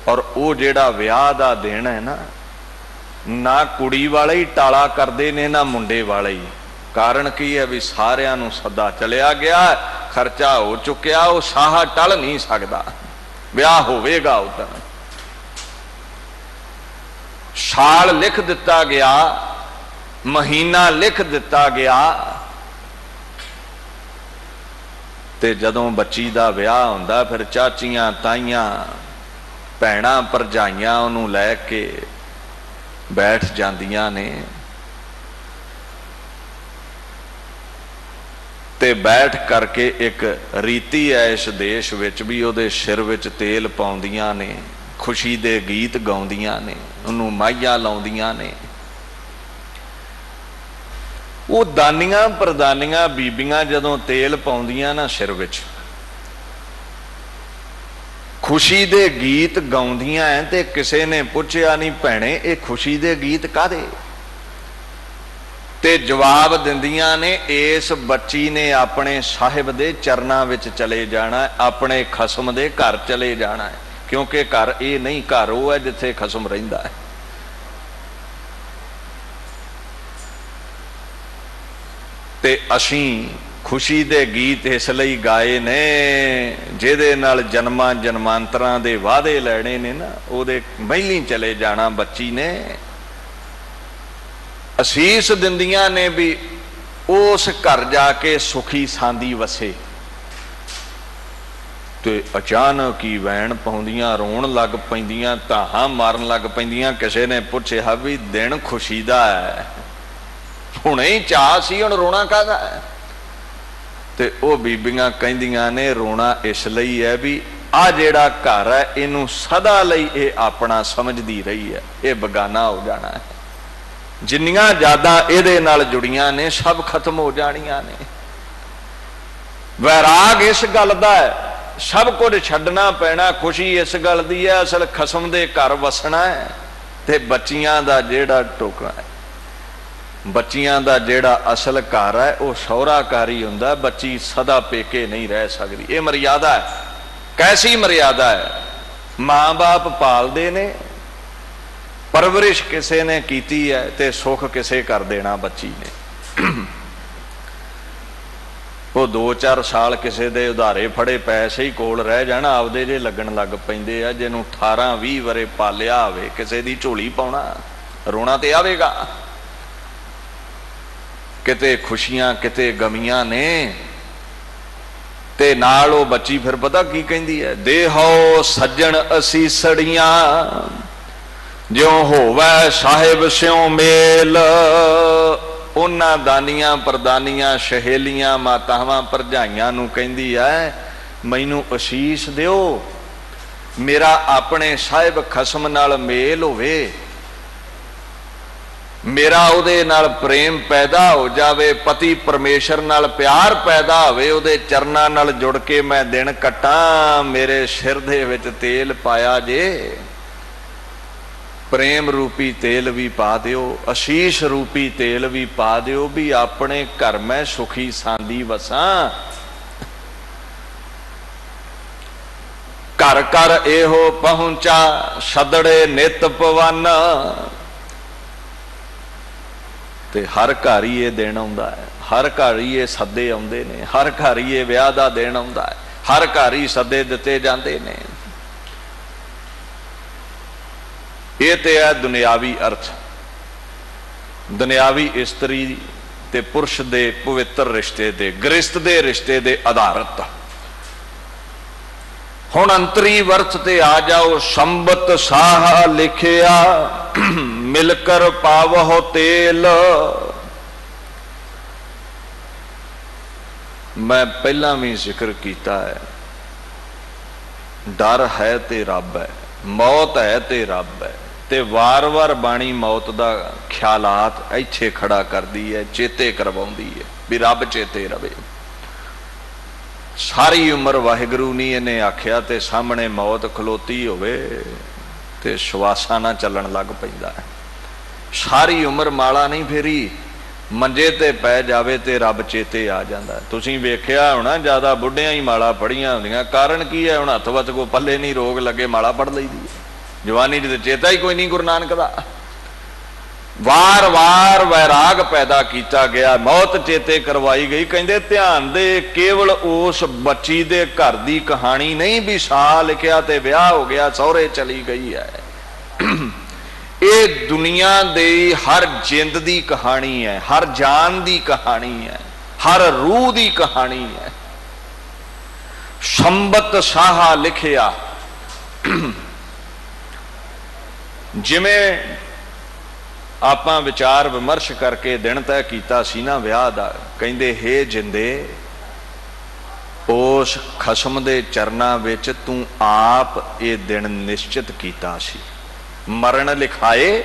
और वो जिहड़ा विआह दा दिन है ना कुड़ी वाले ही टाला करदे ने ना मुंडे वाले ही। कारण की है भी सारियां नूं सदा चलिया गया, खर्चा हो चुकिया, वो साहा टल नहीं सकदा, विआह होवेगा उधर। साल लिख दिता गया, महीना लिख दिता गया ते जदों बच्ची दा विआह हुंदा फिर चाचियां ताइयां भैणां भरजाइयां उहनूं लै के बैठ जांदियां ने ते बैठ करके एक रीति है इस देश विच भी उहदे सिर विच तेल पाउंदियां ने, खुशी दे गीत गाउंदियां ने, उहनूं माहियां लाउंदियां ने। वो दानियां प्रदानियां बीबियां जदों तेल पाउंदियां ना सिर विच, खुशी दे गीत गाउंदियां हैं ते किसे ने पुछया नहीं भैणे ये खुशी दे गीत कादे? ते जवाब दिंदियां ने इस बच्ची ने अपने साहिब दे चरनां विच चले जाना है, अपने खसम दे घर चले जाना है। क्योंकि घर ये नहीं, घर वो है जिथे खसम रहिंदा है। ते असीं खुशी दे गीत इसलिए गाए ने जिहदे नाल जन्मां जन्मांतरां दे वादे लैणे ने ना, उहदे महली चले जाना बच्ची ने। असीस दिंदियां ने भी उस घर जाके सुखी सांदी वसे। ते अचानक ही वैण पाउंदियां रोण लग पैंदियां, धाहां मारन लग पैंदियां। किसे ने पुछया भी दिन खुशी दा है, हुणे ही चाह सी, हुण रोना काहदा है? ते ओ बीबियां कहिंदियां ने रोना इसलिए है भी आ जिहड़ा घर है इनू सदा लई ये अपना समझदी रही है, ये बेगाना हो जाना है। जिन्नियां यादां इहदे नाल जुड़ियां ने सब खत्म हो जाणियां ने। वैराग इस गल दा है, सब कुछ छड्डना पैना। खुशी इस गल दी है असल खसम दे घर वसना है। ते बच्चियां दा जिहड़ा टोकरा है, बच्चियां दा जिहड़ा असल घर है वह सौहरा घर ही हुंदा। बच्ची सदा पेके नहीं रह सकती। ये मर्यादा है। कैसी मर्यादा है? मां बाप पालदे ने, परवरिश किसे ने कीती है ते सुख किसे कर देना बच्ची ने। वो 2-4 साल किसे दे उधारे फड़े पैसे ही कोल रह जाना, आपदे जे लगन लग पैंदे आ। जिन्हों 18-20 वरे पालिया होवे किसे दी झोली पाउणा, रोना ते आवेगा। किते खुशियां किते गमियां ने। ते नाल वो बच्ची फिर पता की कहती है, देहो सज्जन असी सड़ियां ਜਿਉ ਹੋਵੈ ਸਾਹਿਬ ਸਿਉ ਮੇਲ। ਉਹਨਾਂ ਦਾਨੀਆਂ ਪ੍ਰਦਾਨੀਆਂ ਸਹੇਲੀਆਂ ਮਾਤਾਵਾਂ ਭਰਜਾਈਆਂ ਨੂੰ ਕਹਿੰਦੀ ਐ, ਮੈਨੂੰ ਅਸੀਸ ਦਿਓ, ਮੇਰਾ ਆਪਣੇ ਸਾਹਿਬ ਖਸਮ ਨਾਲ ਮੇਲ ਹੋਵੇ, ਮੇਰਾ ਉਹਦੇ ਨਾਲ ਪ੍ਰੇਮ ਪੈਦਾ ਹੋ ਜਾਵੇ, ਪਤੀ ਪਰਮੇਸ਼ਰ ਨਾਲ ਪਿਆਰ ਪੈਦਾ ਹੋਵੇ, ਉਹਦੇ ਚਰਨਾਂ ਨਾਲ ਜੁੜ ਕੇ ਮੈਂ ਦਿਨ ਕੱਟਾਂ। ਮੇਰੇ ਸਿਰ ਦੇ ਵਿੱਚ ਤੇਲ ਪਾਇਆ ਜੇ, ਪ੍ਰੇਮ ਰੂਪੀ ਤੇਲ ਵੀ ਪਾ ਦਿਓ, ਅਸੀਸ ਰੂਪੀ ਤੇਲ ਵੀ ਪਾ ਦਿਓ, ਵੀ ਆਪਣੇ ਘਰ ਮੈਂ ਸੁਖੀ ਸਾਂਦੀ ਵਸਾਂ। ਘਰ ਘਰ ਇਹੋ ਪਹੁੰਚਾ ਸਦੜੇ ਨਿਤ ਪਵਨ। ਤੇ ਹਰ ਘਰ ਹੀ ਇਹ ਦਿਨ ਆਉਂਦਾ ਹੈ, ਹਰ ਘਰ ਹੀ ਇਹ ਸੱਦੇ ਆਉਂਦੇ ਨੇ, ਹਰ ਘਰ ਹੀ ਇਹ ਵਿਆਹ ਦਾ ਦਿਨ ਆਉਂਦਾ ਹੈ, ਹਰ ਘਰ ਹੀ ਸੱਦੇ ਦਿੱਤੇ ਜਾਂਦੇ ਨੇ। ਇਹ ਤੇ ਹੈ ਦੁਨਿਆਵੀ ਅਰਥ, ਦੁਨਿਆਵੀ ਇਸਤਰੀ ਤੇ ਪੁਰਸ਼ ਦੇ ਪਵਿੱਤਰ ਰਿਸ਼ਤੇ ਦੇ, ਗ੍ਰਸਤ ਦੇ ਰਿਸ਼ਤੇ ਦੇ ਆਧਾਰਿਤ। ਹੁਣ ਅੰਤਰੀ ਵਰਤ ਤੇ ਆ ਜਾਓ। ਸੰਬਤ ਸਾਹ ਲਿਖਿਆ ਮਿਲ ਕਰ ਪਾਵਹੁ ਤੇਲ। ਮੈਂ ਪਹਿਲਾਂ ਵੀ ਜ਼ਿਕਰ ਕੀਤਾ ਹੈ, ਡਰ ਹੈ ਤੇ ਰੱਬ ਹੈ, ਮੌਤ ਹੈ ਤੇ ਰੱਬ ਹੈ। ਤੇ ਵਾਰ-ਵਾਰ ਬਾਣੀ ਮੌਤ ਦਾ ਖਿਆਲਾਤ ਇੱਥੇ ਖੜਾ ਕਰਦੀ ਹੈ, ਚੇਤੇ ਕਰਵਾਉਂਦੀ ਹੈ ਵੀ ਰੱਬ ਚੇਤੇ ਰਵੇ। ਸਾਰੀ ਉਮਰ ਵਾਹਿਗੁਰੂ ਨਹੀਂ ਇਹਨੇ ਆਖਿਆ ਤੇ ਸਾਹਮਣੇ ਮੌਤ ਖਲੋਤੀ ਹੋਵੇ ਤੇ ਸ਼ਵਾਸਾਂ ਨਾ ਚੱਲਣ ਲੱਗ ਪੈਂਦਾ ਹੈ। ਸਾਰੀ ਉਮਰ ਮਾਲਾ ਨਹੀਂ ਫੇਰੀ, ਮੰਜੇ ਤੇ ਪੈ ਜਾਵੇ ਤੇ ਰੱਬ ਚੇਤੇ ਆ ਜਾਂਦਾ। ਤੁਸੀਂ ਵੇਖਿਆ ਹੋਣਾ ਜ਼ਿਆਦਾ ਬੁੱਢਿਆਂ ਹੀ ਮਾਲਾ ਪੜੀਆਂ ਹੁੰਦੀਆਂ, ਕਾਰਨ ਕੀ ਹੈ? ਹੁਣ ਹੱਥ ਵੱਤ ਕੋ ਪੱਲੇ ਨਹੀਂ, ਰੋਗ ਲੱਗੇ ਮਾਲਾ ਪੜ ਲਈਦੀ ਹੈ। ਜਵਾਨੀ ਚ ਚੇਤਾ ਹੀ ਕੋਈ ਨਹੀਂ ਗੁਰੂ ਨਾਨਕ ਦਾ। ਵਾਰ ਵਾਰ ਵੈਰਾਗ ਪੈਦਾ ਕੀਤਾ ਗਿਆ, ਮੌਤ ਚੇਤੇ ਕਰਵਾਈ ਗਈ। ਕਹਿੰਦੇ ਧਿਆਨ ਦੇ, ਕੇਵਲ ਉਸ ਬੱਚੀ ਦੇ ਘਰ ਦੀ ਕਹਾਣੀ ਨਹੀਂ ਵੀ ਸਾਹ ਲਿਖਿਆ ਤੇ ਵਿਆਹ ਹੋ ਗਿਆ, ਸਹੁਰੇ ਚਲੀ ਗਈ ਹੈ। ਇਹ ਦੁਨੀਆ ਦੀ ਹਰ ਜਿੰਦ ਦੀ ਕਹਾਣੀ ਹੈ, ਹਰ ਜਾਨ ਦੀ ਕਹਾਣੀ ਹੈ, ਹਰ ਰੂਹ ਦੀ ਕਹਾਣੀ ਹੈ। ਸੰਬਤ ਸਾਹਾ ਲਿਖਿਆ, ਜਿਵੇਂ ਆਪਾਂ ਵਿਚਾਰ ਵਿਮਰਸ਼ ਕਰਕੇ ਦਿਨ ਤੈਅ ਕੀਤਾ ਸੀ ਨਾ ਵਿਆਹ ਦਾ। ਕਹਿੰਦੇ ਹੇ ਜਿੰਦੇ, ਉਸ ਖਸਮ ਦੇ ਚਰਨਾਂ ਵਿੱਚ ਤੂੰ ਆਪ ਇਹ ਦਿਨ ਨਿਸ਼ਚਿਤ ਕੀਤਾ ਸੀ। ਮਰਨ ਲਿਖਾਏ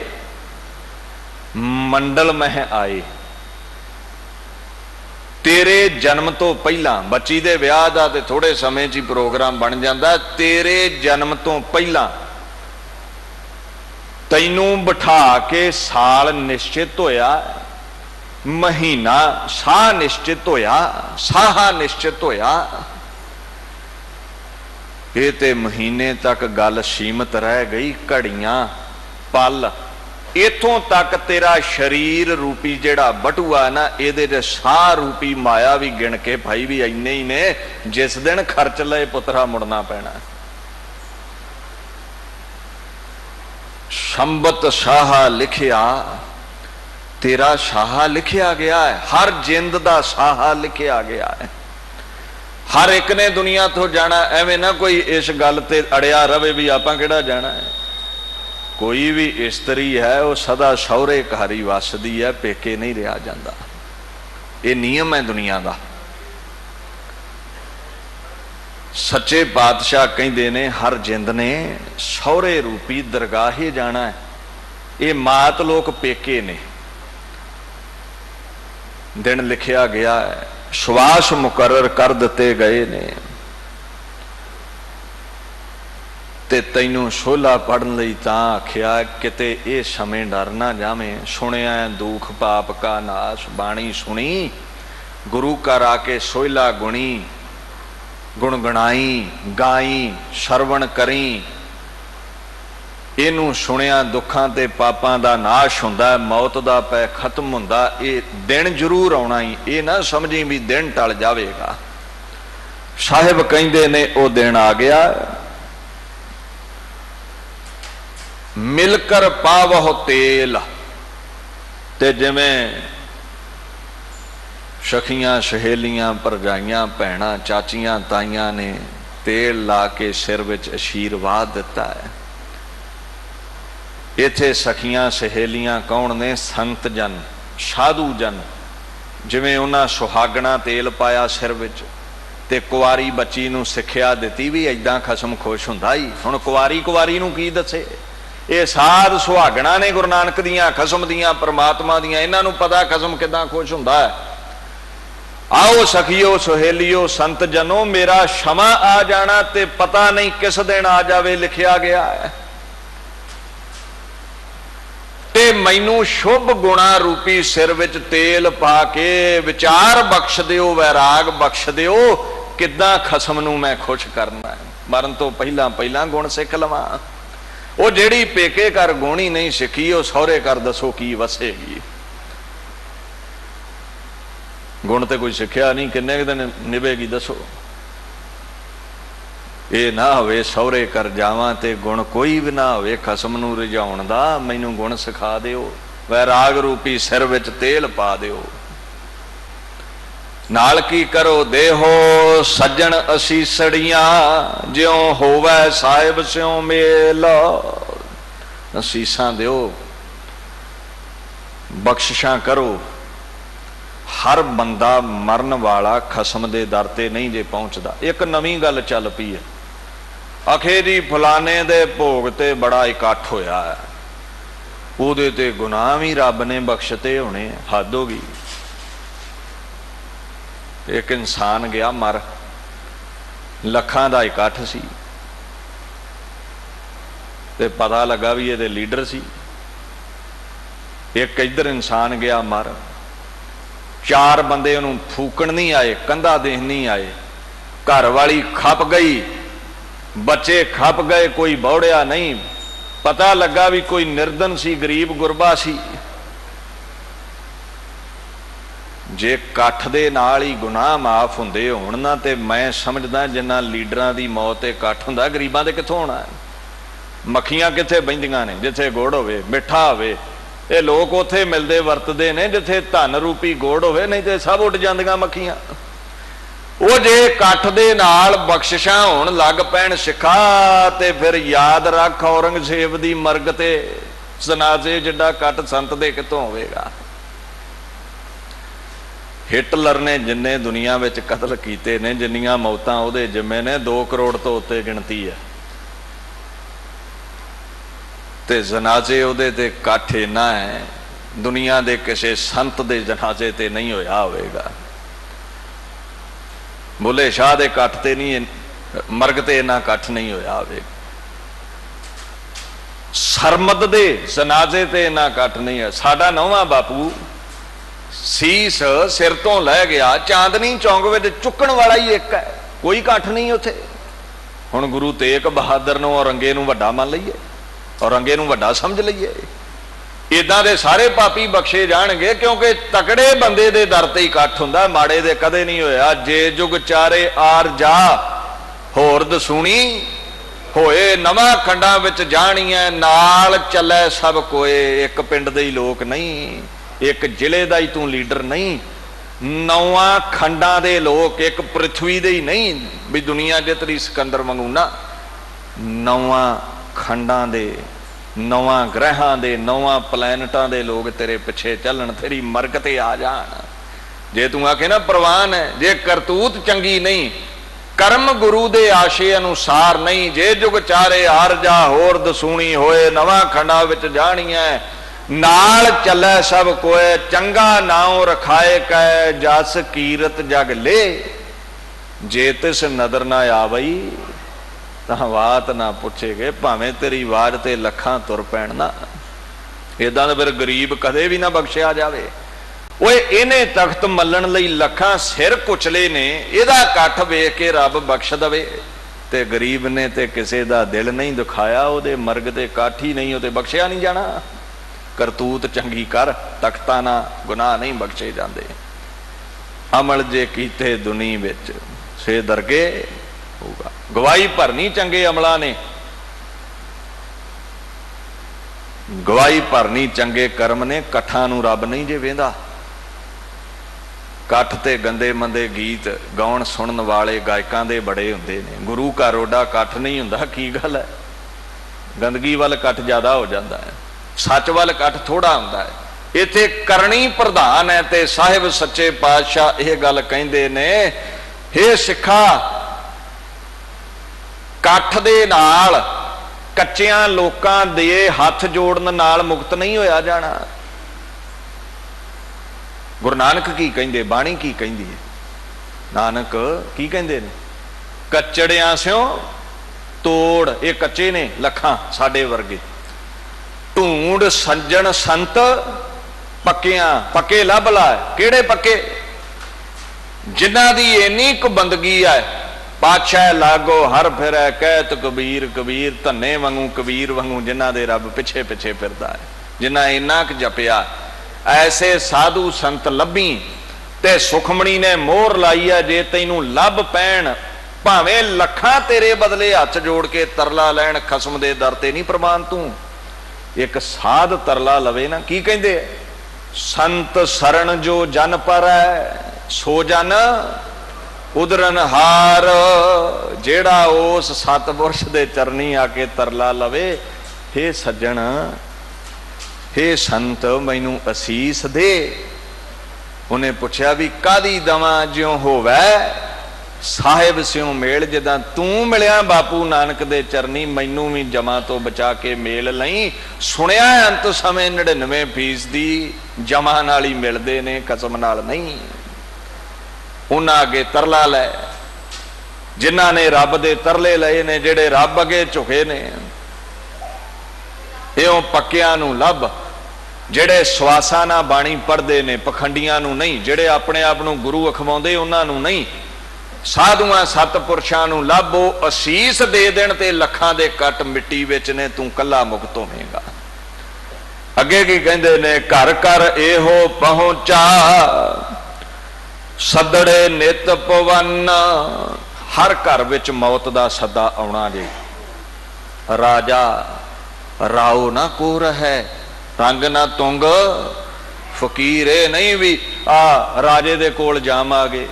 ਮੰਡਲ ਮਹਿ ਆਏ। ਤੇਰੇ ਜਨਮ ਤੋਂ ਪਹਿਲਾਂ, ਬੱਚੀ ਦੇ ਵਿਆਹ ਦਾ ਤੇ ਥੋੜੇ ਸਮੇਂ 'ਚ ਹੀ ਪ੍ਰੋਗਰਾਮ ਬਣ ਜਾਂਦਾ, ਤੇਰੇ ਜਨਮ ਤੋਂ ਪਹਿਲਾਂ ਤੈਨੂੰ ਬਿਠਾ ਕੇ ਸਾਲ ਨਿਸ਼ਚਿਤ ਹੋਇਆ, ਮਹੀਨਾ ਸਾਹ ਨਿਸ਼ਚਿਤ ਹੋਇਆ, ਸਾਹਾ ਨਿਸ਼ਚਿਤ ਹੋਇਆ। ਇਹ ਤੇ ਮਹੀਨੇ ਤੱਕ ਗੱਲ ਸੀਮਤ ਰਹਿ ਗਈ, ਘੜੀਆਂ ਪਲ। ਇਥੋਂ ਤੱਕ ਤੇਰਾ ਸਰੀਰ ਰੂਪੀ ਜਿਹੜਾ ਬਟੂਆ ਨਾ, ਇਹਦੇ ਤੇ ਸਾਹ ਰੂਪੀ ਮਾਇਆ ਵੀ ਗਿਣ ਕੇ ਭਾਈ ਵੀ ਇੰਨੇ ਹੀ ਨੇ, ਜਿਸ ਦਿਨ ਖਰਚ ਲਏ ਪੁੱਤਰਾ ਮੁੜਨਾ ਪੈਣਾ। ਸੰਬਤ ਸਾਹਾ ਲਿਖਿਆ, ਤੇਰਾ ਸਾਹਾ ਲਿਖਿਆ ਗਿਆ ਹੈ, ਹਰ ਜਿੰਦ ਦਾ ਸਾਹਾ ਲਿਖਿਆ ਗਿਆ ਹੈ। ਹਰ ਇੱਕ ਨੇ ਦੁਨੀਆ ਤੋਂ ਜਾਣਾ। ਐਵੇਂ ਨਾ ਕੋਈ ਇਸ ਗੱਲ ਤੇ ਅੜਿਆ ਰਵੇ ਵੀ ਆਪਾਂ ਕਿਹੜਾ ਜਾਣਾ ਹੈ। ਕੋਈ ਵੀ ਇਸਤਰੀ ਹੈ ਉਹ ਸਦਾ ਸਹੁਰੇ ਘਰ ਹੀ ਵੱਸਦੀ ਹੈ, ਪੇਕੇ ਨਹੀਂ ਰਿਹਾ ਜਾਂਦਾ। ਇਹ ਨਿਯਮ ਹੈ ਦੁਨੀਆ ਦਾ। ਸੱਚੇ ਪਾਤਸ਼ਾਹ ਕਹਿੰਦੇ ਨੇ ਹਰ ਜਿੰਦ ਨੇ ਸਹੁਰੇ ਰੂਪੀ ਦਰਗਾਹੇ ਜਾਣਾ ਹੈ। ਇਹ ਮਾਤ ਲੋਕ ਪੇਕੇ ਨੇ। ਦਿਨ ਲਿਖਿਆ ਗਿਆ ਹੈ, ਸ਼ਵਾਸ ਮੁਕਰਰ ਕਰ ਦਿੱਤੇ ਗਏ ਨੇ। ਤੇ ਤੈਨੂੰ ਸ਼ੋਲਾ ਪੜਨ ਲਈ ਤਾਂ ਆਖਿਆ ਕਿਤੇ ਇਹ ਸਮੇਂ ਡਰ ਨਾ ਜਾਵੇਂ। ਸੁਣਿਆ ਦੁੱਖ ਪਾਪ ਕਾ ਨਾਸ਼, ਬਾਣੀ ਸੁਣੀ ਗੁਰੂ ਘਰ ਆ ਕੇ ਸੋਹਿਲਾ ਗੁਣੀ। ਗੁਣਗੁਣਾਈ ਗਾਈ ਸਰਵਣ ਕਰੀ। ਇਹਨੂੰ ਸੁਣਿਆ ਦੁੱਖਾਂ ਤੇ ਪਾਪਾਂ ਦਾ ਨਾਸ਼ ਹੁੰਦਾ, ਮੌਤ ਦਾ ਪੈ ਖਤਮ ਹੁੰਦਾ। ਇਹ ਦਿਨ ਜ਼ਰੂਰ ਆਉਣਾ ਹੀ, ਇਹ ਨਾ ਸਮਝੀ ਵੀ ਦਿਨ ਟਲ ਜਾਵੇਗਾ। ਸਾਹਿਬ ਕਹਿੰਦੇ ਨੇ ਉਹ ਦਿਨ ਆ ਗਿਆ। ਮਿਲ ਕਰ ਪਾਵਹੁ ਤੇਲ। ਤੇ ਜਿਵੇਂ ਸਖੀਆਂ ਸਹੇਲੀਆਂ ਭਰਜਾਈਆਂ ਭੈਣਾਂ ਚਾਚੀਆਂ ਤਾਈਆਂ ਨੇ ਤੇਲ ਲਾ ਕੇ ਸਿਰ ਵਿੱਚ ਅਸ਼ੀਰਵਾਦ ਦਿੱਤਾ ਹੈ। इत्थे सखियां सहेलियां कौन ने? संत जन, साधु जन। जिवें उन्हां सुहागणा तेल पाया सिर विच ते कुआरी बच्ची नूं सिक्ख्या दित्ती भी ऐदां खसम खुश हुंदा ही। हुण कुआरी नूं की दसे? ये साध सुहागणा ने गुरु नानक दियां, खसम दियां, परमात्मा दियां, इन्हां नूं पता खसम किदां खुश हुंदा है। आओ सखियो सहेलियो संत जनो, मेरा क्षमा आ जाना ते पता नहीं किस दिन आ जावे लिखिया गया है। ते मैनू शुभ गुणा रूपी सिर विच तेल पा के विचार बख्श दिओ, वैराग बख्श दिओ, किदां खसम नूं मैं खुश करना है। मरन तो पहला पहला गुण सिख लवां। वो जिहड़ी पेके कर गुणी नहीं सिखी, वो सहुरे कर दसो की वसेगी। गुण तो कोई सिक्ख्या नहीं, किन्ने दिन निभेगी दसो। ये ना होवे सहुरे कर जावां ते गुण कोई भी ना होवे खसम नूं रिझाउण दा, मैनू गुण सिखा दिओ, वैराग रूपी सिर विच तेल पा दिओ। नाल की करो देहो सज्जण असीसड़ियां, ज्यों होवै साहिब स्यों मेल। असीसां दिओ, बख्शिशां करो। हर बंदा मरन वाला खसम दे दर ते नहीं जे पहुंचदा। एक नवीं गल चल पई है, आखे जी फलाने दे भोग ते बड़ा इकट्ठ होया है, उहदे ते गुनाह भी रब ने बख्शते होने। हद हो गई। एक इंसान गया मर, लखां दा इकट्ठ सी ते पता लगा भी ये लीडर सी। एक इधर इंसान गया मर, चार बंदे उन्होंने फूकण नहीं आए, कंधा देन नहीं आए, घर वाली खप गई, बच्चे खप गए, कोई बौड़िया नहीं। पता लगा भी कोई निर्धन सी, गरीब गुरबा सी। जे कट्ठ दे नाल ही गुनाह माफ हुंदे होण ना, ते मैं समझदा जिन्ना लीडरां दी मौत ते कट्ठ हुंदा, गरीबां दे कित्थों होना है। मक्खियां कित्थे बहिंदियां ने? जिथे गुड़ होवे, मिठा होवे। ये लोग उत्थे मिलते वरतते ने जिथे धन रूपी गोड़ होवे, नहीं तो सब उड़ जांदियां मक्खियां। वो जे कट्ठ दे नाल बख्शिशां होण लग पैण सिखा, ते फिर याद रख औरंगजेब दी मरग ते जनाजे जिड्डा कट्ठ संत दे कित्थों होवेगा। हिटलर ने जिन्ने दुनिया विच कतल कीते ने, जिन्नियां मौतां उहदे जिम्मे ने, 2 करोड़ तो उत्ते गिणती है। ते जनाजे उहदे ते कट्ठ इन्ना है, दुनिया दे किसी संत दे जनाजे ते नहीं होया होवेगा। बुले शाह दे कट्ठ ते नहीं, मरग ते इन्ना कट्ठ नहीं होया होवेगा। सरमद दे जनाजे ते इन्ना कट्ठ नहीं है। साडा नौवां बापू सीस सिर तो लै गया, चांदनी चौंक विच चुकण वाला ही एक है, कोई कट्ठ नहीं उत्थे। हुण गुरु तेग बहादुर नूं औरंगे नूं वड्डा मान लईए, औरंगे नूं वड्डा समझ लईए। इदां दे सारे पापी बख्शे जाणगे, क्योंकि तकड़े बंदे दे दर ते ही कट्ठ हुंदा, माड़े दे कदे नहीं होया। जे जुग चारे आर जा, होर दसूणी होए नवां खंडां विच जाणीਐ, नाल चलै सब कोए। एक पिंड दे ही लोक नहीं, एक जिले का ही तू लीडर नहीं, 9 खंडां दे लोक, एक पृथ्वी दे ही नहीं भी दुनिया जितरी सिकंदर मंगूना। 9 खंडां दे, 9 ग्रहां दे, 9 प्लैनटां दे लोग तेरे पिछे चलन, तेरी मरग ते आ जान। जे तू आखे ना प्रवान है, जे करतूत चंगी नहीं, कर्म गुरु दे आशे अनुसार नहीं, जे जुग चारे हार जा, होर दसूणी होए नवां खंडां विच जाणीਐ, नाल चलै सब कोए। चंगा नाम रखाए कै, जस कीरत जग ले, जे तिस नदर ना आवई, तां बात ना पुछेगे, भावें तेरी आवाज ते लखां तुर पैण ना। इदां दा फिर गरीब कदे भी ना बख्शिया जावे। ओए इहने तख्त मल्लण लई लखां सिर कुचले ने, इहदा कट्ठ वेख के रब बख्श दवे। ते गरीब ने ते किसे दा दिल नहीं दुखाया, ओहदे मरग ते कट्ठ ही नहीं, ओहते बख्शिया नहीं जाना। करतूत चंगी कर, तख्तां ना गुनाह नहीं बख्शे जाते। अमल जे कीते दुनी विच, से दरगे होगा। गवाही भरनी चंगे अमलां ने, गवाही भरनी चंगे कर्म ने, कट्ठां नूं रब नहीं जे वेंदा। कट्ठ ते गंदे मंदे गीत गाउण सुनन वाले गायकां दे बड़े हुंदे ने, गुरु घर ओडा कट्ठ नहीं हुंदा। की गल है? गंदगी वाल कट ज्यादा हो जाता है, सच वाल कट थोड़ा होता है। इत्थे करनी प्रधान है। ते साहिब सच्चे पातशाह यह गल कहंदे ने, हे सिखा, कठ दे नाल कच्चियां लोकां दे हथ जोड़न नाल मुक्त नहीं होया जाना। गुरु नानक की कहंदे, बाणी की कहंदी है, नानक की कहंदे ने, कच्चड़ियां स्यों तोड़, ये कच्चे ने लखां साडे वर्गे, ढूंढ सज्जन संत पक्कियां, पक्के लभ ला। किहड़े पक्के? जिन्हां दी इन्नी क बंदगी है, पातशाह लागो हर फिरै कहत कबीर, कबीर धन्ने वांगू कबीर वांगू जिन्हां दे रब पिछे पिछे फिरदा है, जिन्हां इन्ना क जपिया। ऐसे साधु संत लभी ते सुखमणी ने मोहर लाई है, जे तैनू लभ पैण भावें लखां तेरे बदले हथ जोड़ के तरला लैण, खसम दे दर ते नहीं प्रमाण तू। एक साध तरला लवे ना, की कहंदे, संत शरण जो जन पर है सो जन उदरन हार। जेड़ा उस सतपुरुष दे चरनी आके तरला लवे, हे सज्जन, हे संत, मैनू असीस दे। उन्हें पूछया भी कादी दवा ज्यों होवै साहिब स्यों मेल, जिदा तू मिलिया बापू नानक दे चरनी, मैनू भी जमा तो बचा के मेल लई। सुनिया अंत समय 99% जमा नाल ही मिलदे ने, कसम नाल नहीं। उन्हां अगे तरला लै, जिन्हां ने रब दे तरले लए ने, जेड़े रब अगे झुके ने, इहों पक्कियां नूं लभ, जेड़े सवासा ना बाणी पढ़दे ने, पखंडियां नूं नहीं, जेड़े अपने आप नूं गुरु अखवाउंदे उन्हां नूं नहीं, साधुआं सतपुरुषां नूं लभ। ओ असीस दे देण ते लखां दे कट मिट्टी विच ने, तू कल्ला मुक्त होवेगा। अगे की कहंदे ने, घर घर एहो पहुंचा सदड़े नित पवन। हर घर विच मौत दा सदा आउणा जे। राजा राओ ना कोर है, रंग ना तुंग, फकीर ए नहीं भी आ राजे दे कोल जाम आ गए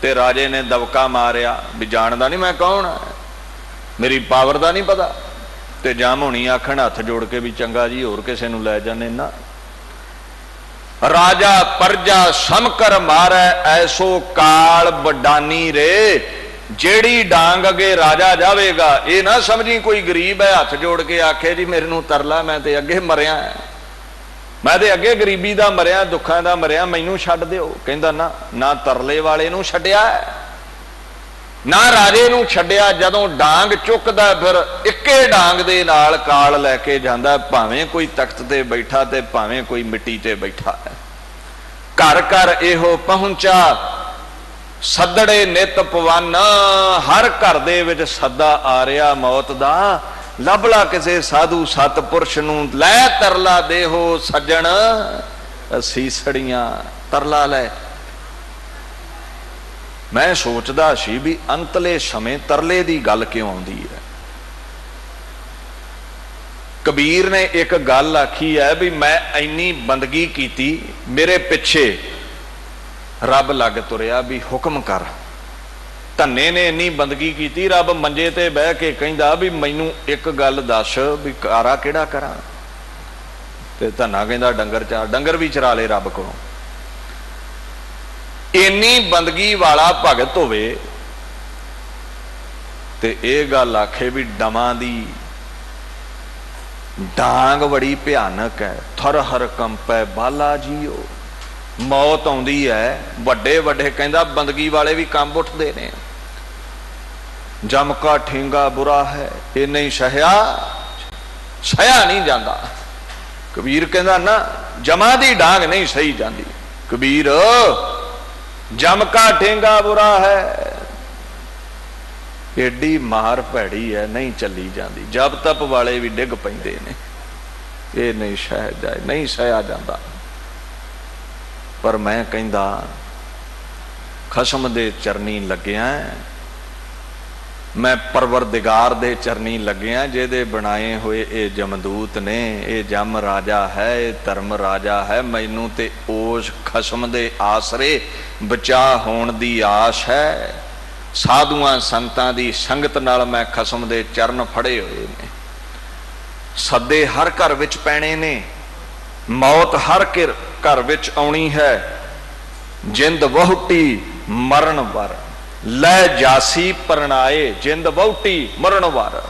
ते राजे ने दबका मारिया भी जानदा नहीं मैं कौन है, मेरी पावर दा नहीं पता, ते जाम होनी आखण हथ जोड़ के भी चंगा जी होर किसे नूं लै जाने ना। राजा प्रजा समकर मारै ऐसो काल बडानी रे। जेड़ी डांग अगे राजा जावेगा, ये ना समझी कोई गरीब है हथ जोड़ के आखे जी मेरे नूं तरला, मैं ते अगे मरिया है, मैं ते अगे गरीबी दा मरिया, दुखां दा मरिया, मैनू छड्ड दिओ। कहंदा ना, ना तरले वाले नूं छड्डिया ना राजे नूं छड्डिया। जदों डांग चुकदा फिर इक्के डांग दे नाल काल लैके जांदा, भावें कोई तख्त ते बैठा ते भावें कोई मिट्टी ते बैठा है। घर घर एहो पहुंचा सदड़े नित पवन। हर घर दे विच सदा आ रहा मौत दा। लभला किसे साधु सतपुरुष नूं, लै तरला देहो सज्जण असीसड़ियां। तरला लै। मैं सोचदा सी भी अंतले समय तरले दी गल क्यों आउंदी है। कबीर ने एक गल आखी है भी मैं इन्नी बंदगी कीती, मेरे पिछे रब लग तुरिया भी हुक्म कर। धन्ने ने इन्नी बंदगी की, रब मंजे ते बह के कहंदा भी मैनू एक गल दस भी कारा किहड़ा करा। ते धन्ना कहंदा डंगर चार, डंगर भी चरा ले रब कोलों। इन्नी बंदगी वाला भगत होवे ते ये गल आखे भी डमां दी डांग बड़ी भयानक है। थर हर कंपै बाला जीओ। मौत आउंदी है, वड्डे वड्डे कहंदा बंदगी वाले भी कंब उठदे ने। जम का ठेंगा बुरा है, ये नहीं सहया, सहया नहीं जाता। कबीर कहंदा ना जमा दी डांग नहीं सही जाती। कबीर जम का ठेंगा बुरा है, एडी मार भैड़ी है, नहीं चली जाती। जब तप वाले भी डिग पैंदे ने, ये नहीं सह जाए, नहीं सहया जाता। पर मैं कहंदा खसम दे चरनी लग्या, मैं परवरदिगार दे चरनी लग्या, जेदे बनाए हुए ये जमदूत ने। ये जम राजा है, ये धर्म राजा है। मैनू ते उस खसम दे आसरे बचा होण दी आस है। साधुआं संतां दी संगत नाल मैं खसम दे चरण फड़े हुए ने। सदे हर घर विच पैणे ने, मौत हर घर विच आउणी है। जिंद वहुटी मरण वर, लै जासी परनाए, जिंद वहुटी मरण वर।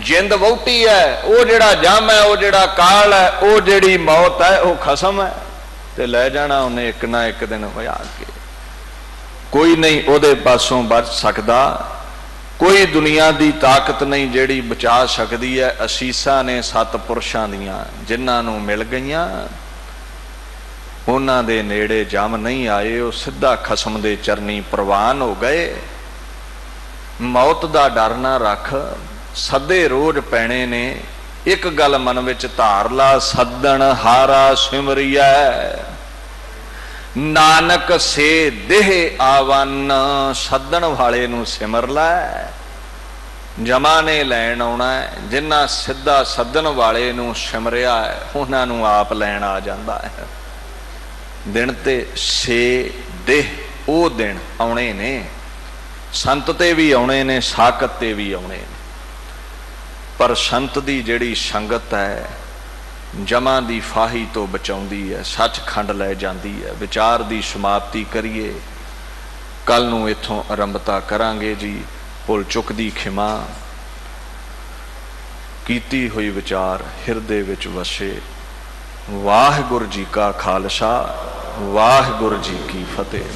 जिंद वहुटी है वो जिहड़ा जम है, वो जिहड़ा काल है, वो जिहड़ी मौत है, वो खसम है, ते लै जाना उन्हें एक ना एक दिन होया के। कोई नहीं उहदे पासों बच सकदा, कोई दुनिया की ताकत नहीं जिहड़ी बचा सकती है। असीसा ने सतपुरुषां दियां जिन्हां नूं मिल गईयां, उन्हां दे नेड़े जम नहीं आए, वो सीधा खसम दे चरनी प्रवान हो गए। मौत दा डर ना रख, सदे रोज पैणे ने। एक गल मन विच धार ला, सदन हारा सिमरिया, नानक से देह आवन। सदन वाले नूं सिमर लै, जमा ने लैण आउणा है। जिन्हां सिद्धा सदन वाले नूं सिमरिया है, उन्हां नूं आप लैण आ जांदा है। दिन ते से देह वो दिन आउणे ने, संत ते भी आउणे ने, साकत ते भी आउणे ने। पर संत दी जिहड़ी संगत है जमा दी फाही तो बचाउंदी है, सचखंड लै जांदी है। विचार दी समाप्ति करिए, कल नूं इत्थों आरंभता करांगे जी। भुल चुक दी खिमा, कीती हुई विचार हिरदे विच वसे। वाहिगुरू जी का खालसा, वाहिगुरू जी की फतेह।